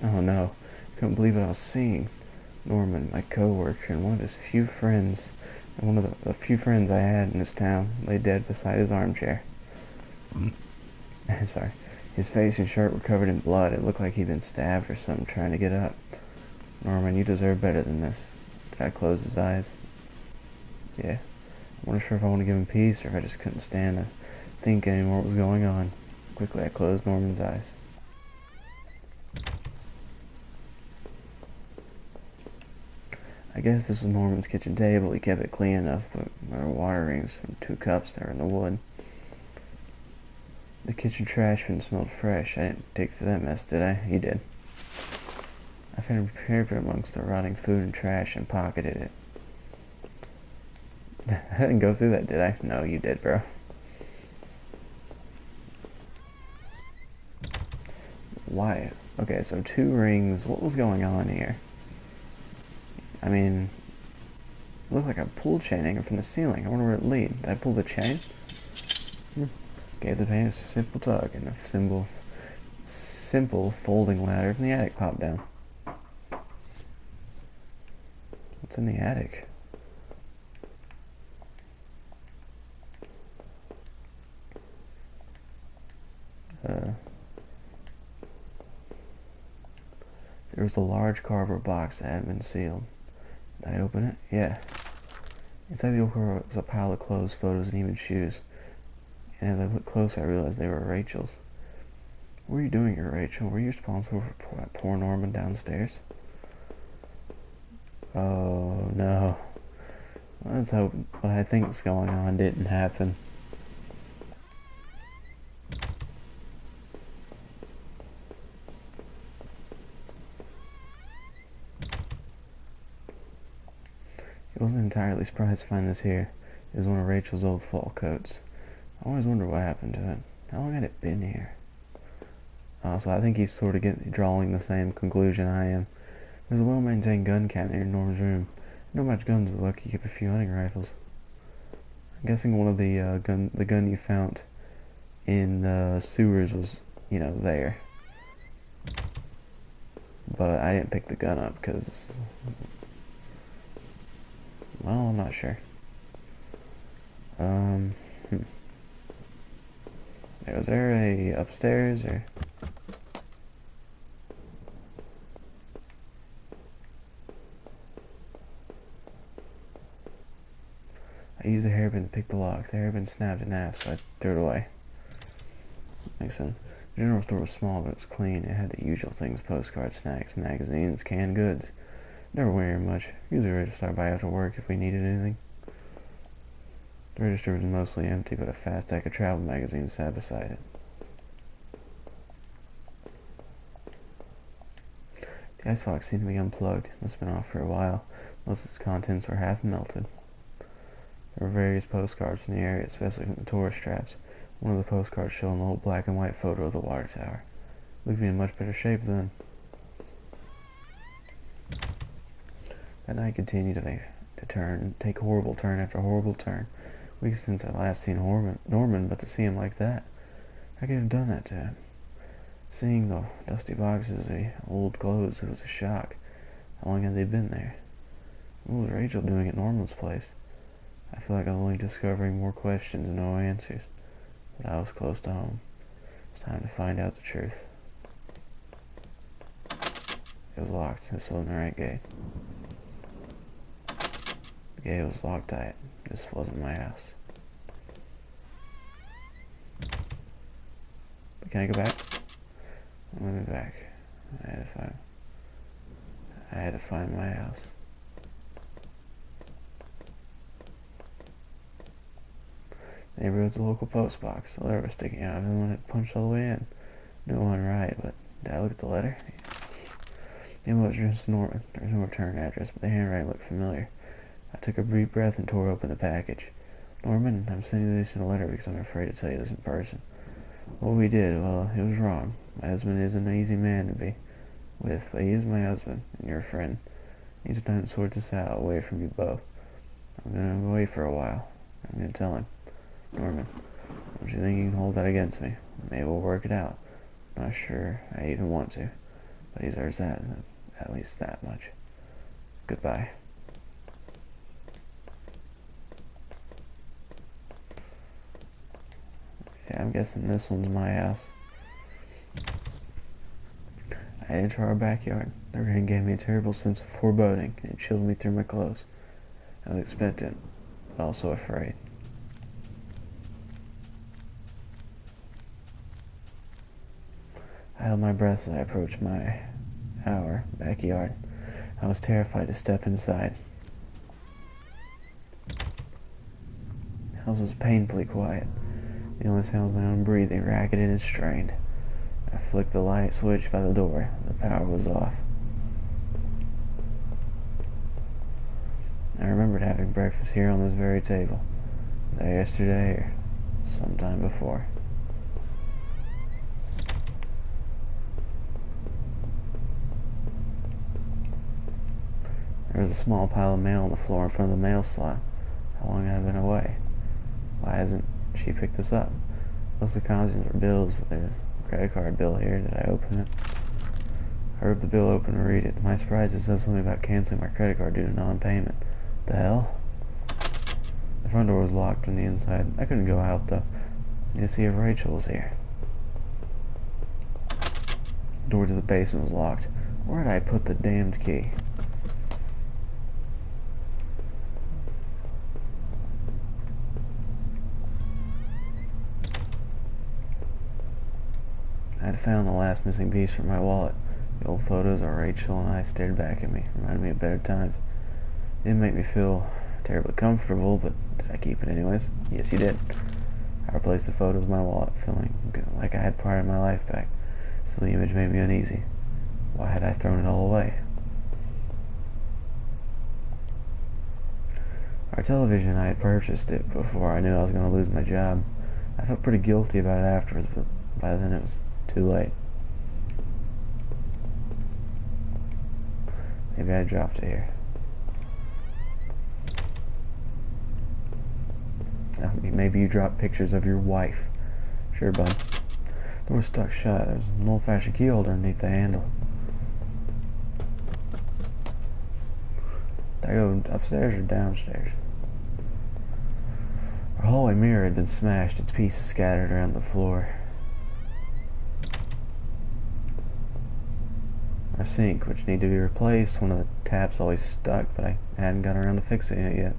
Oh no. Couldn't believe what I was seeing. Norman, my co-worker, and one of his few friends, and one of the few friends I had in this town, lay dead beside his armchair. Sorry. His face and shirt were covered in blood. It looked like he'd been stabbed or something trying to get up. Norman, you deserve better than this. Did I close his eyes? Yeah. I wasn't sure if I wanted to give him peace or if I just couldn't stand to think anymore what was going on. Quickly, I closed Norman's eyes. I guess this was Norman's kitchen table. He kept it clean enough, but there were water rings from 2 cups there in the wood. The kitchen trash bin smelled fresh. I didn't dig through that mess, did I? You did. I found a paper amongst the rotting food and trash and pocketed it. I didn't go through that, did I? No, you did, bro. Why? Okay, so 2 rings. What was going on here? I mean, it looked like a pull chain hanging from the ceiling. I wonder where it lead. Did I pull the chain? Gave the pants a simple tug, and a simple folding ladder from the attic popped down. What's in the attic? There was a large cardboard box that hadn't been sealed. Did I open it? Yeah. Inside the old cardboard was a pile of clothes, photos, and even shoes. And as I looked closer, I realized they were Rachel's. What were you doing here, Rachel? Were you responsible for poor Norman downstairs? Oh, no. Let's hope what I think is going on didn't happen. It wasn't entirely surprised to find this here. It was one of Rachel's old fall coats. I always wondered what happened to it. How long had it been here? So I think he's sort of drawing the same conclusion I am. There's a well-maintained gun cabinet in Norm's room. Not much guns, but lucky keep a few hunting rifles. I'm guessing one of the gun you found in the sewers was, there. But I didn't pick the gun up because, well, I'm not sure. Was there a upstairs or? I used the hairpin to pick the lock. The hairpin snapped in half, so I threw it away. Makes sense. The general store was small, but it was clean. It had the usual things: postcards, snacks, magazines, canned goods. Never went here much. Usually ready to stop by after work if we needed anything. The register was mostly empty, but a fast stack of travel magazines sat beside it. The icebox seemed to be unplugged. It must have been off for a while. Most of its contents were half melted. There were various postcards from the area, especially from the tourist traps. One of the postcards showed an old black and white photo of the water tower. It looked to be in much better shape then. That night continued to take horrible turn after horrible turn. Weeks since I last seen Norman, but to see him like that, how could he have done that to him? Seeing the dusty boxes, the old clothes, it was a shock. How long had they been there? What was Rachel doing at Norman's place? I feel like I'm only discovering more questions and no answers. But I was close to home. It's time to find out the truth. It was locked. This wasn't the right gate. The gate was locked tight. This wasn't my house. But can I go back? Let me back. I had to find my house. The neighborhood's a local post box. The letter was sticking out of it when it punched all the way in. No one right, but did I look at the letter? It was addressed to Norman. There was no return address, but the handwriting looked familiar. I took a brief breath and tore open the package. Norman, I'm sending you this in a letter because I'm afraid to tell you this in person. What we did, well, it was wrong. My husband isn't an easy man to be with, but he is my husband and your friend. I need some time to sort this out away from you both. I'm going to wait for a while. I'm going to tell him. Norman, don't you think you can hold that against me? Maybe we'll work it out. Not sure I even want to, but he deserves that, at least that much. Goodbye. Yeah, I'm guessing this one's my house. I entered our backyard. The rain gave me a terrible sense of foreboding, and it chilled me through my clothes. I was expectant, but also afraid. I held my breath as I approached our backyard. I was terrified to step inside. The house was painfully quiet. The only sound was my own breathing, ragged and strained. I flicked the light switch by the door. The power was off. I remembered having breakfast here on this very table. Was that yesterday or sometime before? There was a small pile of mail on the floor in front of the mail slot. How long had I been away? Why hasn't she picked this up? Most of the contents were bills, but there's a credit card bill here. Did I open it? I ripped the bill open and read it. To my surprise, it said something about canceling my credit card due to non-payment. The hell? The front door was locked from the inside. I couldn't go out, though. I need to see if Rachel was here. The door to the basement was locked. Where did I put the damned key? I had found the last missing piece from my wallet. The old photos of Rachel and I stared back at me, reminded me of better times. It didn't make me feel terribly comfortable, but did I keep it anyways? Yes, you did. I replaced the photos in my wallet, feeling like I had part of my life back. So the image made me uneasy. Why had I thrown it all away? Our television, I had purchased it before I knew I was going to lose my job. I felt pretty guilty about it afterwards, but by then it was too late. Maybe I dropped it here. Maybe you dropped pictures of your wife. Sure, bud. The door was stuck shut. There's an old-fashioned key holder underneath the handle. Did I go upstairs or downstairs? Our hallway mirror had been smashed, its pieces scattered around the floor. Our sink, which needed to be replaced, one of the taps always stuck, but I hadn't gotten around to fixing it yet.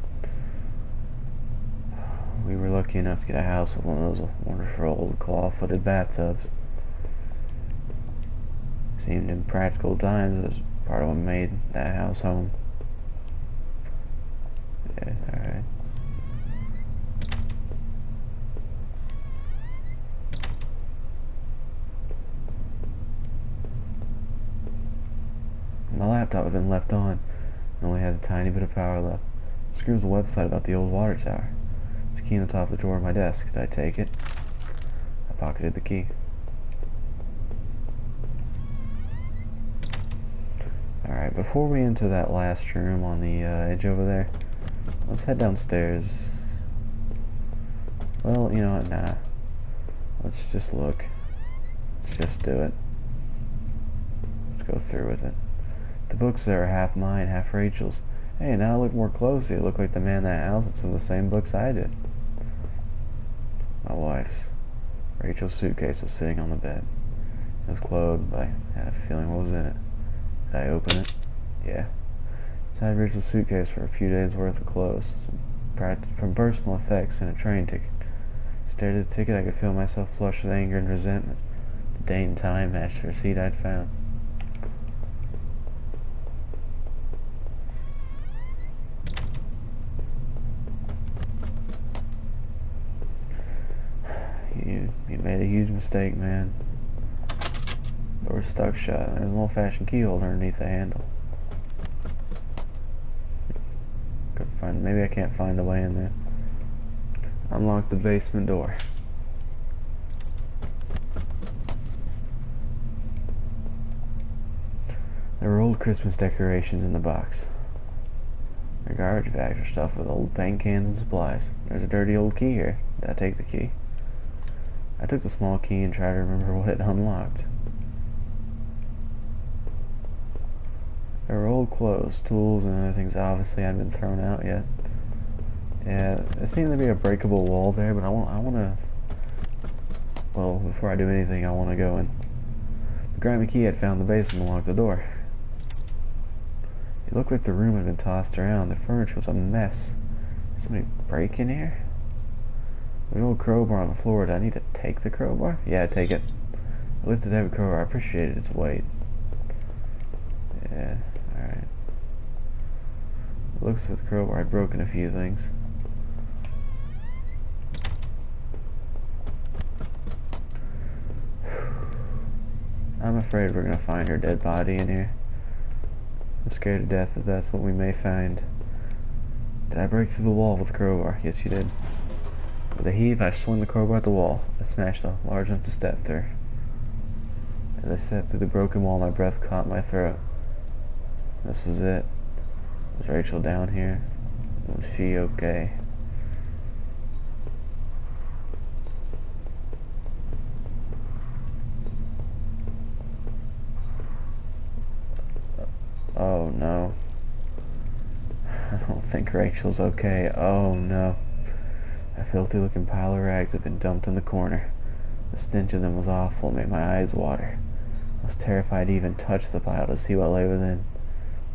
We were lucky enough to get a house with one of those wonderful old claw-footed bathtubs. Seemed impractical times, it was part of what made that house home. Yeah, alright. My laptop had been left on and only had a tiny bit of power left. The screen was a website about the old water tower. There's a key on the top of the drawer of my desk. Did I take it? I pocketed the key. Alright, before we enter that last room on the edge over there, let's head downstairs. Well, you know what, nah. Let's just look. Let's just do it. Let's go through with it. The books there are half mine, half Rachel's. Hey, now I look more closely. It looked like the man in that house had some of the same books I did. My wife's. Rachel's suitcase was sitting on the bed. It was closed, but I had a feeling what was in it. Did I open it? Yeah. Inside Rachel's suitcase were a few days' worth of clothes, from personal effects and a train ticket. Stared at the ticket, I could feel myself flush with anger and resentment. The date and time matched the receipt I'd found. You made a huge mistake, man. The door was stuck shut. There's an old-fashioned key holder underneath the handle. Maybe I can't find a way in there. Unlock the basement door. There were old Christmas decorations in the box. The garbage bags were stuffed with old paint cans and supplies. There's a dirty old key here. Did I take the key? I took the small key and tried to remember what it unlocked. There were old clothes, tools, and other things obviously hadn't been thrown out yet. Yeah, there seemed to be a breakable wall there, but I want to... Well, before I do anything, I want to go and... The grimy key had found the basement and locked the door. It looked like the room had been tossed around. The furniture was a mess. Did somebody break in here? There's an old crowbar on the floor. Did I need to take the crowbar? Yeah, I take it. I lifted the heavy crowbar. I appreciated its weight. Yeah, alright. It looks like the crowbar had broken a few things. I'm afraid we're gonna find her dead body in here. I'm scared to death that that's what we may find. Did I break through the wall with the crowbar? Yes, you did. With a heave, I swung the crowbar at the wall. I smashed it large enough to step through. As I stepped through the broken wall, my breath caught in my throat. This was it. Was Rachel down here? Was she okay? Oh no. I don't think Rachel's okay. Oh no. A filthy looking pile of rags had been dumped in the corner. The stench of them was awful and made my eyes water. I was terrified to even touch the pile to see what lay within.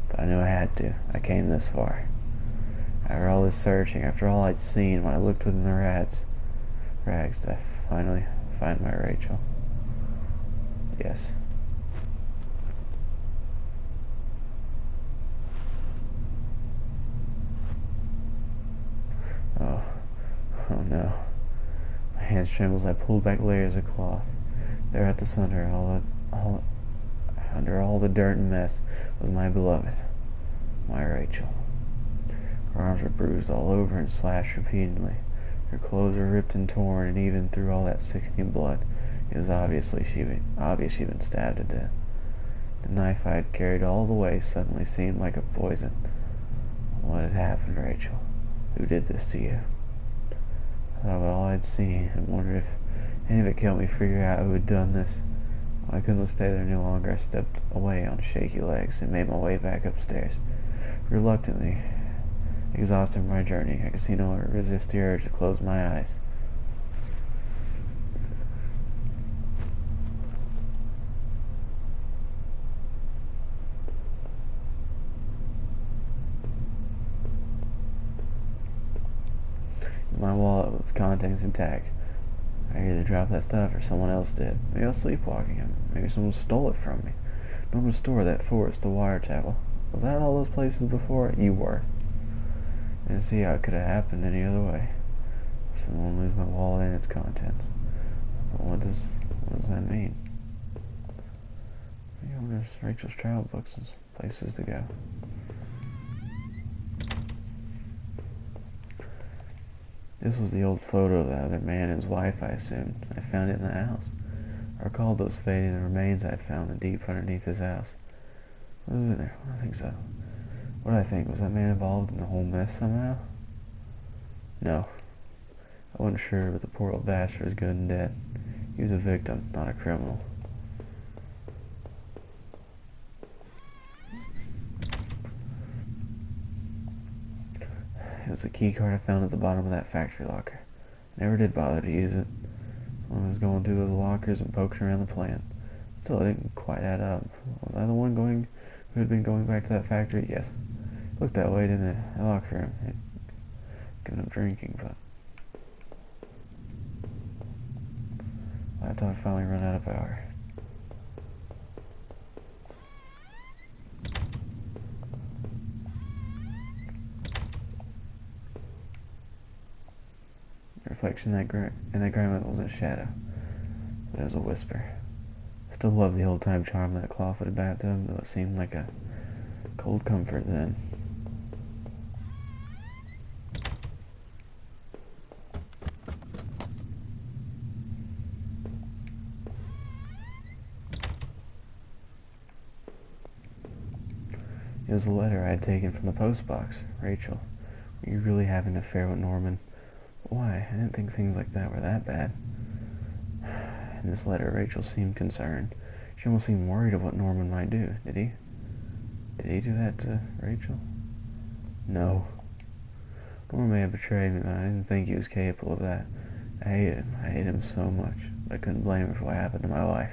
But I knew I had to. I came this far. After all this searching, after all I'd seen, when I looked within the rags, did I finally find my Rachel? Yes. Oh no. My hands trembled as I pulled back layers of cloth. There at the center, under all the dirt and mess, was my beloved, my Rachel. Her arms were bruised all over and slashed repeatedly. Her clothes were ripped and torn, and even through all that sickening blood, it was obvious she'd been stabbed to death. The knife I had carried all the way suddenly seemed like a poison. What had happened, Rachel? Who did this to you? I thought of all I'd seen and wondered if any of it could help me figure out who had done this. When I couldn't stay there any longer, I stepped away on shaky legs and made my way back upstairs. Reluctantly, exhausted from my journey, I could see no longer resist the urge to close my eyes. My wallet with its contents intact. I either dropped that stuff or someone else did. Maybe I was sleepwalking. Maybe someone stole it from me. Norman's store, that forest, the wire table. Was that all those places before? You were. I didn't see how it could have happened any other way. Someone lose my wallet and its contents. But what does that mean? Maybe there's Rachel's travel books and places to go. This was the old photo of the other man and his wife, I assumed. I found it in the house. I recalled those fading remains I had found in deep underneath his house. What was in there? I don't think so. What I think, was that man involved in the whole mess somehow? No. I wasn't sure, but the poor old bastard is good and dead. He was a victim, not a criminal. It was the key card I found at the bottom of that factory locker. I never did bother to use it. So I was going through those lockers and poking around the plant. Still, it didn't quite add up. Was I the one who had been going back to that factory? Yes. It looked that way, didn't it? That locker room. It given up drinking, but laptop finally run out of power. The reflection in that grandmother wasn't a shadow, but it was a whisper. I still loved the old-time charm of that claw-footed bathtub, though it seemed like a cold comfort then. It was a letter I had taken from the post box. Rachel, were you really having an affair with Norman? Why? I didn't think things like that were that bad. In this letter, Rachel seemed concerned. She almost seemed worried of what Norman might do. Did he do that to Rachel? No. Norman may have betrayed me, but I didn't think he was capable of that. I hated him. I hated him so much. But I couldn't blame him for what happened to my wife.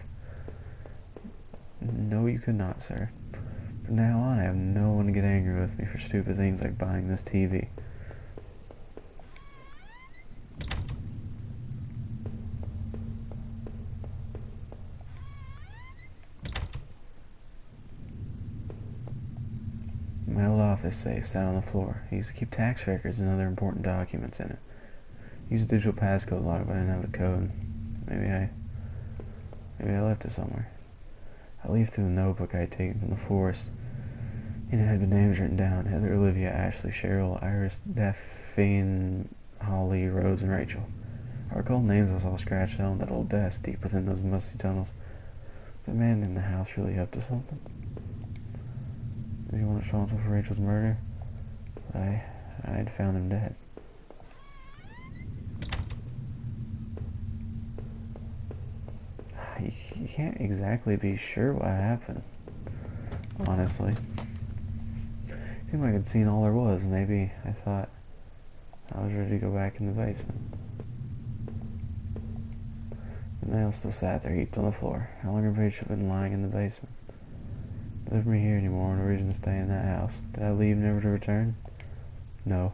No, you could not, sir. From now on, I have no one to get angry with me for stupid things like buying this TV. My old office safe sat on the floor. I used to keep tax records and other important documents in it. I used a digital passcode lock, but I didn't have the code. Maybe I left it somewhere. I leafed through the notebook I had taken from the forest. In it had been names written down: Heather, Olivia, Ashley, Cheryl, Iris, Daphne, Holly, Rose, and Rachel. I recalled names I saw scratched out on that old desk deep within those musty tunnels. Was that man in the house really up to something? Was he one responsible for Rachel's murder? But I had found him dead. You can't exactly be sure what happened, honestly. It seemed like I'd seen all there was. Maybe I thought I was ready to go back in the basement. The mail still sat there, heaped on the floor. How long had Rachel been lying in the basement? They left me here anymore, no reason to stay in that house. Did I leave never to return? No.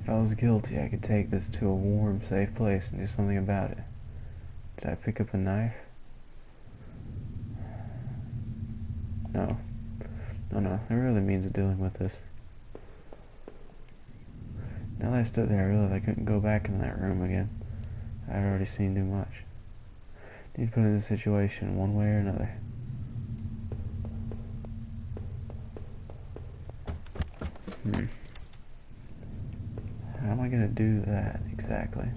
If I was guilty, I could take this to a warm, safe place and do something about it. Did I pick up a knife? No. No, there are really means of dealing with this. Now that I stood there, I realized I couldn't go back in that room again. I'd already seen too much. Need to put in this situation one way or another. How am I gonna do that exactly?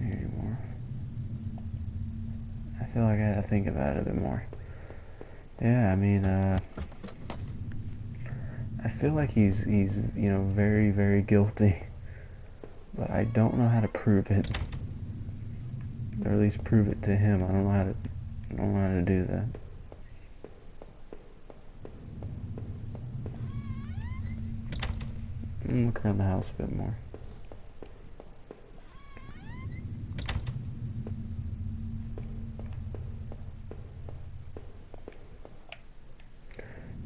Anymore. I feel like I had to think about it a bit more. Yeah, I mean, I feel like he's very, very guilty, but I don't know how to prove it, or at least prove it to him. I don't know how to do that. Look around the house a bit more.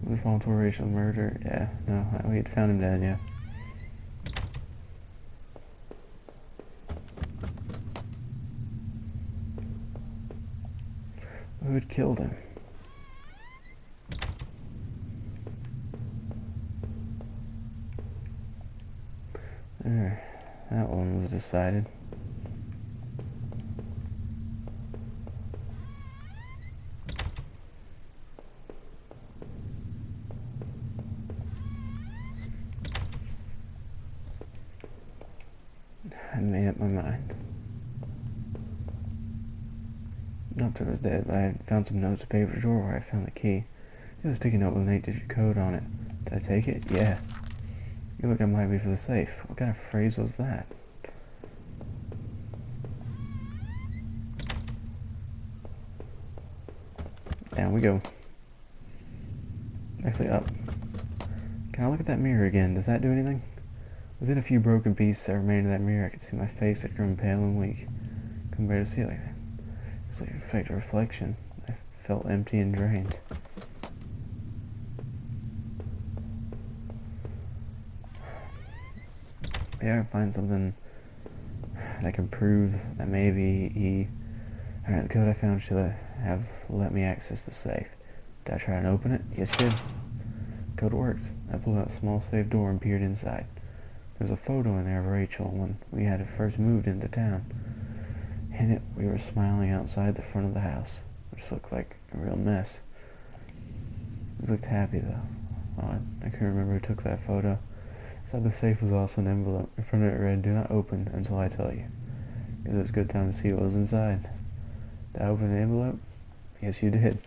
Responsible racial murder? Yeah, no, we had found him dead, yeah. Who had killed him? There, that one was decided. I made up my mind. Nopter was dead, but I found some notes in the paper drawer where I found the key. It was a sticky note with an 8-digit code on it. Did I take it? Yeah. You look, I might be for the safe. What kind of phrase was that? Down we go. Actually, up. Can I look at that mirror again? Does that do anything? Within a few broken pieces that remained of that mirror, I could see my face had grown pale and weak. Couldn't bear to see it like that. It's like a fake reflection. I felt empty and drained. Maybe I can find something that can prove that maybe he... Alright, the code I found should have let me access the safe. Did I try and open it? Yes, you did. Code worked. I pulled out a small safe door and peered inside. There was a photo in there of Rachel when we had first moved into town. In it, we were smiling outside the front of the house, which looked like a real mess. We looked happy, though. Odd. I couldn't remember who took that photo. Inside the safe was also an envelope. In front of it read, "Do not open until I tell you." Because it was a good time to see what was inside. Did I open the envelope? Yes, you did.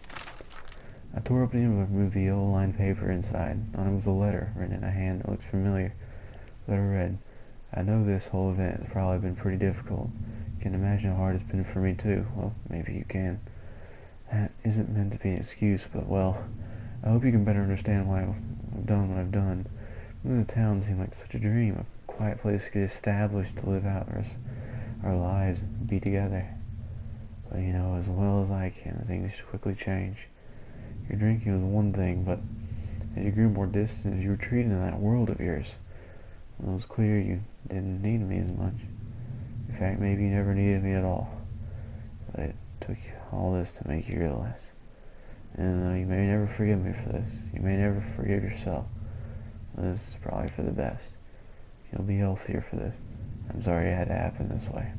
I tore open the envelope and removed the yellow lined paper inside. On it was a letter written in a hand that looked familiar. The letter read, "I know this whole event has probably been pretty difficult. You can imagine how hard it's been for me too. Well, maybe you can. That isn't meant to be an excuse, but well, I hope you can better understand why I've done what I've done. Moving to town seemed like such a dream, a quiet place to get established, to live out our lives, and be together. But you know, as well as I can, things quickly change. Your drinking was one thing, but as you grew more distant, you retreated in that world of yours. When it was clear you didn't need me as much. In fact, maybe you never needed me at all. But it took all this to make you realize. And though you may never forgive me for this, you may never forgive yourself. This is probably for the best. You'll be healthier for this. I'm sorry it had to happen this way."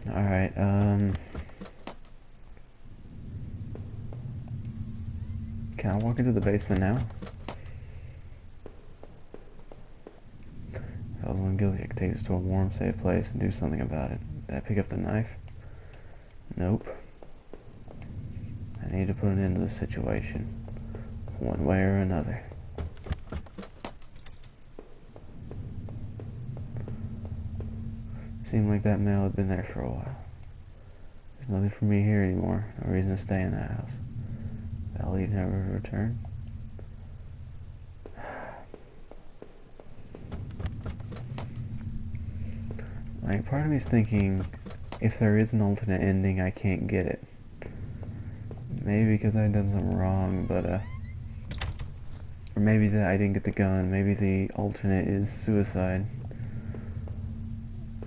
Alright, can I walk into the basement now? If I was one guilty, I could take this to a warm, safe place and do something about it. Did I pick up the knife? Nope. I need to put an end to the situation, one way or another. It seemed like that mail had been there for a while. There's nothing for me here anymore. No reason to stay in that house. I'll leave, never return. Like, part of me's thinking, if there is an alternate ending, I can't get it. Maybe because I done something wrong, but, or maybe that I didn't get the gun. Maybe the alternate is suicide.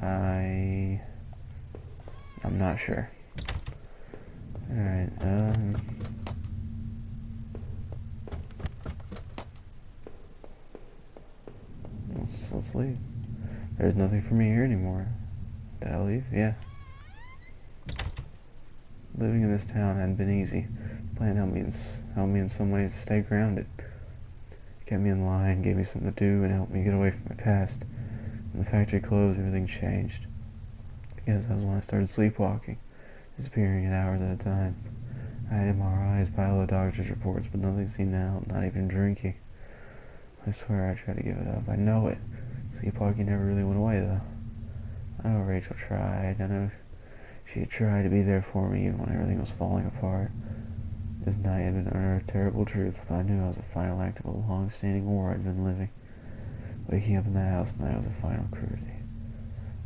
I'm not sure. Alright, let's leave. There's nothing for me here anymore. Did I leave? Yeah. Living in this town hadn't been easy. The plan helped me in some ways to stay grounded. Kept me in line, gave me something to do, and helped me get away from my past. When the factory closed, everything changed. I guess that was when I started sleepwalking, disappearing at hours at a time. I had MRIs, pile of doctor's reports, but nothing seemed to help, not even drinking. I swear I tried to give it up. I know it. Sleepwalking never really went away, though. I know Rachel tried. I know she tried to be there for me even when everything was falling apart. This night had been unearthed terrible truth, but I knew I was a final act of a long-standing war I'd been living. Waking up in that house tonight was a final cruelty.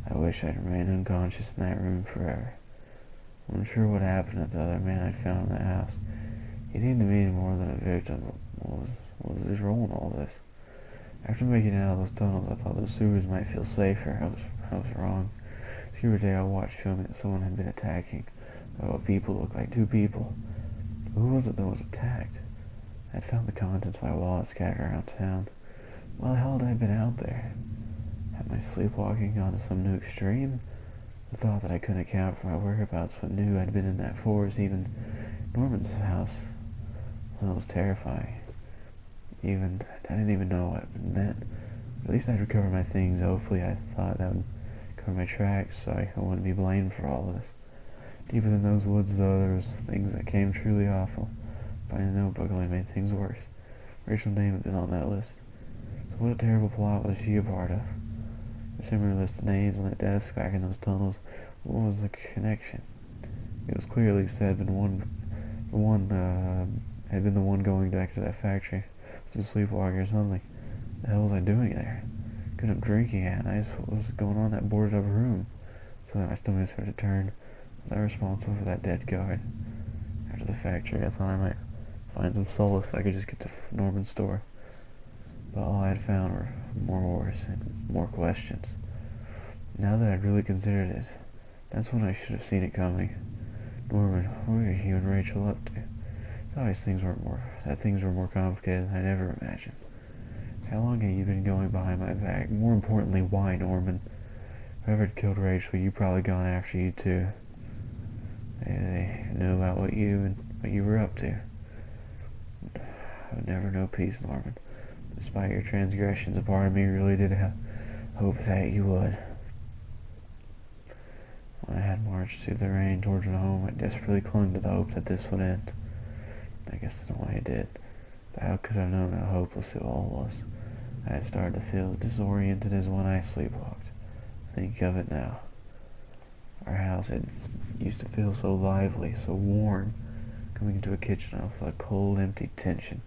I wish I'd remained unconscious in that room forever. I'm unsure what happened to the other man I found in the house. He seemed to me more than a victim. What was his role in all this? After making it out of those tunnels, I thought the sewers might feel safer. I was wrong. The other day I watched showed me that someone had been attacking. What people looked like, two people. Who was it that was attacked? I had found the contents of my wallet scattered around town. Why the hell had I been out there? Had my sleepwalking gone to some new extreme? The thought that I couldn't account for my whereabouts but knew I'd been in that forest, even Norman's house. Well, it was terrifying. I didn't even know what it meant. At least I'd recover my things. Hopefully I thought that would cover my tracks so I wouldn't be blamed for all this. Deeper than those woods, though, there was things that came truly awful. Finding the notebook only made things worse. Rachel's name had been on that list. So what a terrible plot was she a part of? The similar list of names on that desk back in those tunnels. What was the connection? It was clearly said had been the one going back to that factory. Some sleepwalking or something. The hell was I doing there? Couldn't have drinking at night. What was going on in that boarded up room? So that my stomach started to turn. Was I responsible for that dead guard? After the factory, I thought I might find some solace if I could just get to Norman's store. But all I had found were more wars and more questions. Now that I'd really considered it, that's when I should have seen it coming. Norman, what were you and Rachel up to? It's obvious things were more complicated than I'd ever imagined. How long had you been going behind my back? More importantly, why, Norman? Whoever had killed Rachel, you probably gone after you too. They knew about what you were up to. I would never know peace, Norman. Despite your transgressions, a part of me really did hope that you would. When I had marched through the rain towards my home, I desperately clung to the hope that this would end. I guess in a way it did. But how could I have known how hopeless it all was? I had started to feel as disoriented as when I sleepwalked. Think of it now. Our house had used to feel so lively, so warm. Coming into a kitchen, I felt a cold, empty tension.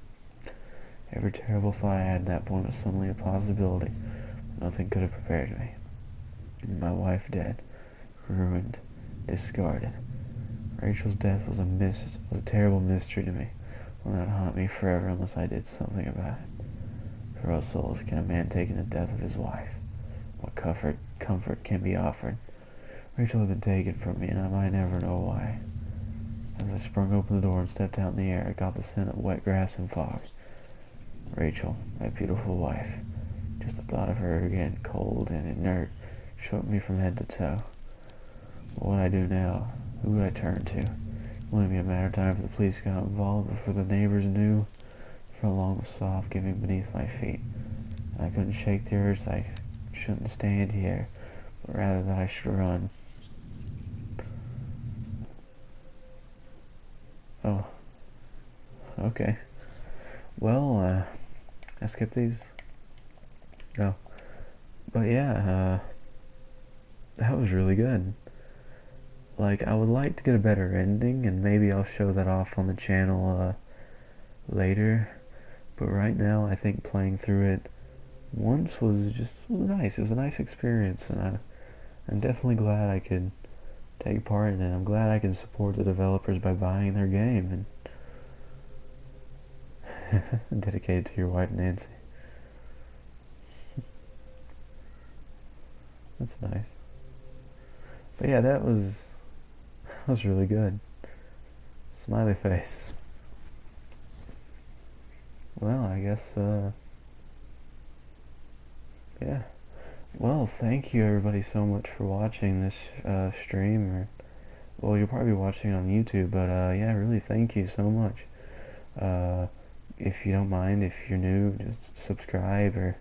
Every terrible thought I had at that point was suddenly a possibility. Nothing could have prepared me. My wife dead, ruined, discarded. Rachel's death was a terrible mystery to me. One that would haunt me forever unless I did something about it. For what solace can a man take in the death of his wife? What comfort can be offered? Rachel had been taken from me, and I might never know why. As I sprung open the door and stepped out in the air, I got the scent of wet grass and fog. Rachel, my beautiful wife. Just the thought of her again, cold and inert, shook me from head to toe. What would I do now? Who would I turn to? It wouldn't be a matter of time for the police got involved before the neighbors knew. For a long was soft giving beneath my feet, and I couldn't shake the urge that I shouldn't stand here, but rather that I should run. Oh. Okay. Well, I skipped these. Oh. But yeah, that was really good. Like, I would like to get a better ending, and maybe I'll show that off on the channel, later. But right now, I think playing through it once was nice. It was a nice experience, and I'm definitely glad I could take part in it. I'm glad I can support the developers by buying their game and dedicate it to your wife Nancy. That's nice. But yeah, that was really good. Smiley face. Well, I guess yeah. Well, thank you everybody so much for watching this stream. Or well, you'll probably be watching it on YouTube, but yeah, really thank you so much. Uh, if you don't mind, if you're new, just subscribe, or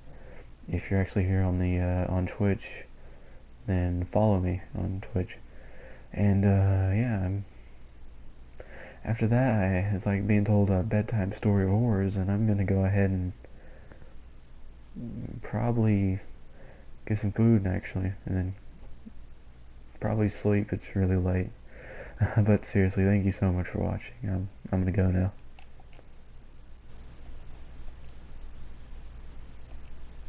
if you're actually here on the on Twitch, then follow me on Twitch. And yeah, after that, it's like being told a bedtime story of horrors, and I'm gonna go ahead and probably get some food actually, and then probably sleep. It's really late. But seriously, thank you so much for watching. I'm gonna go now.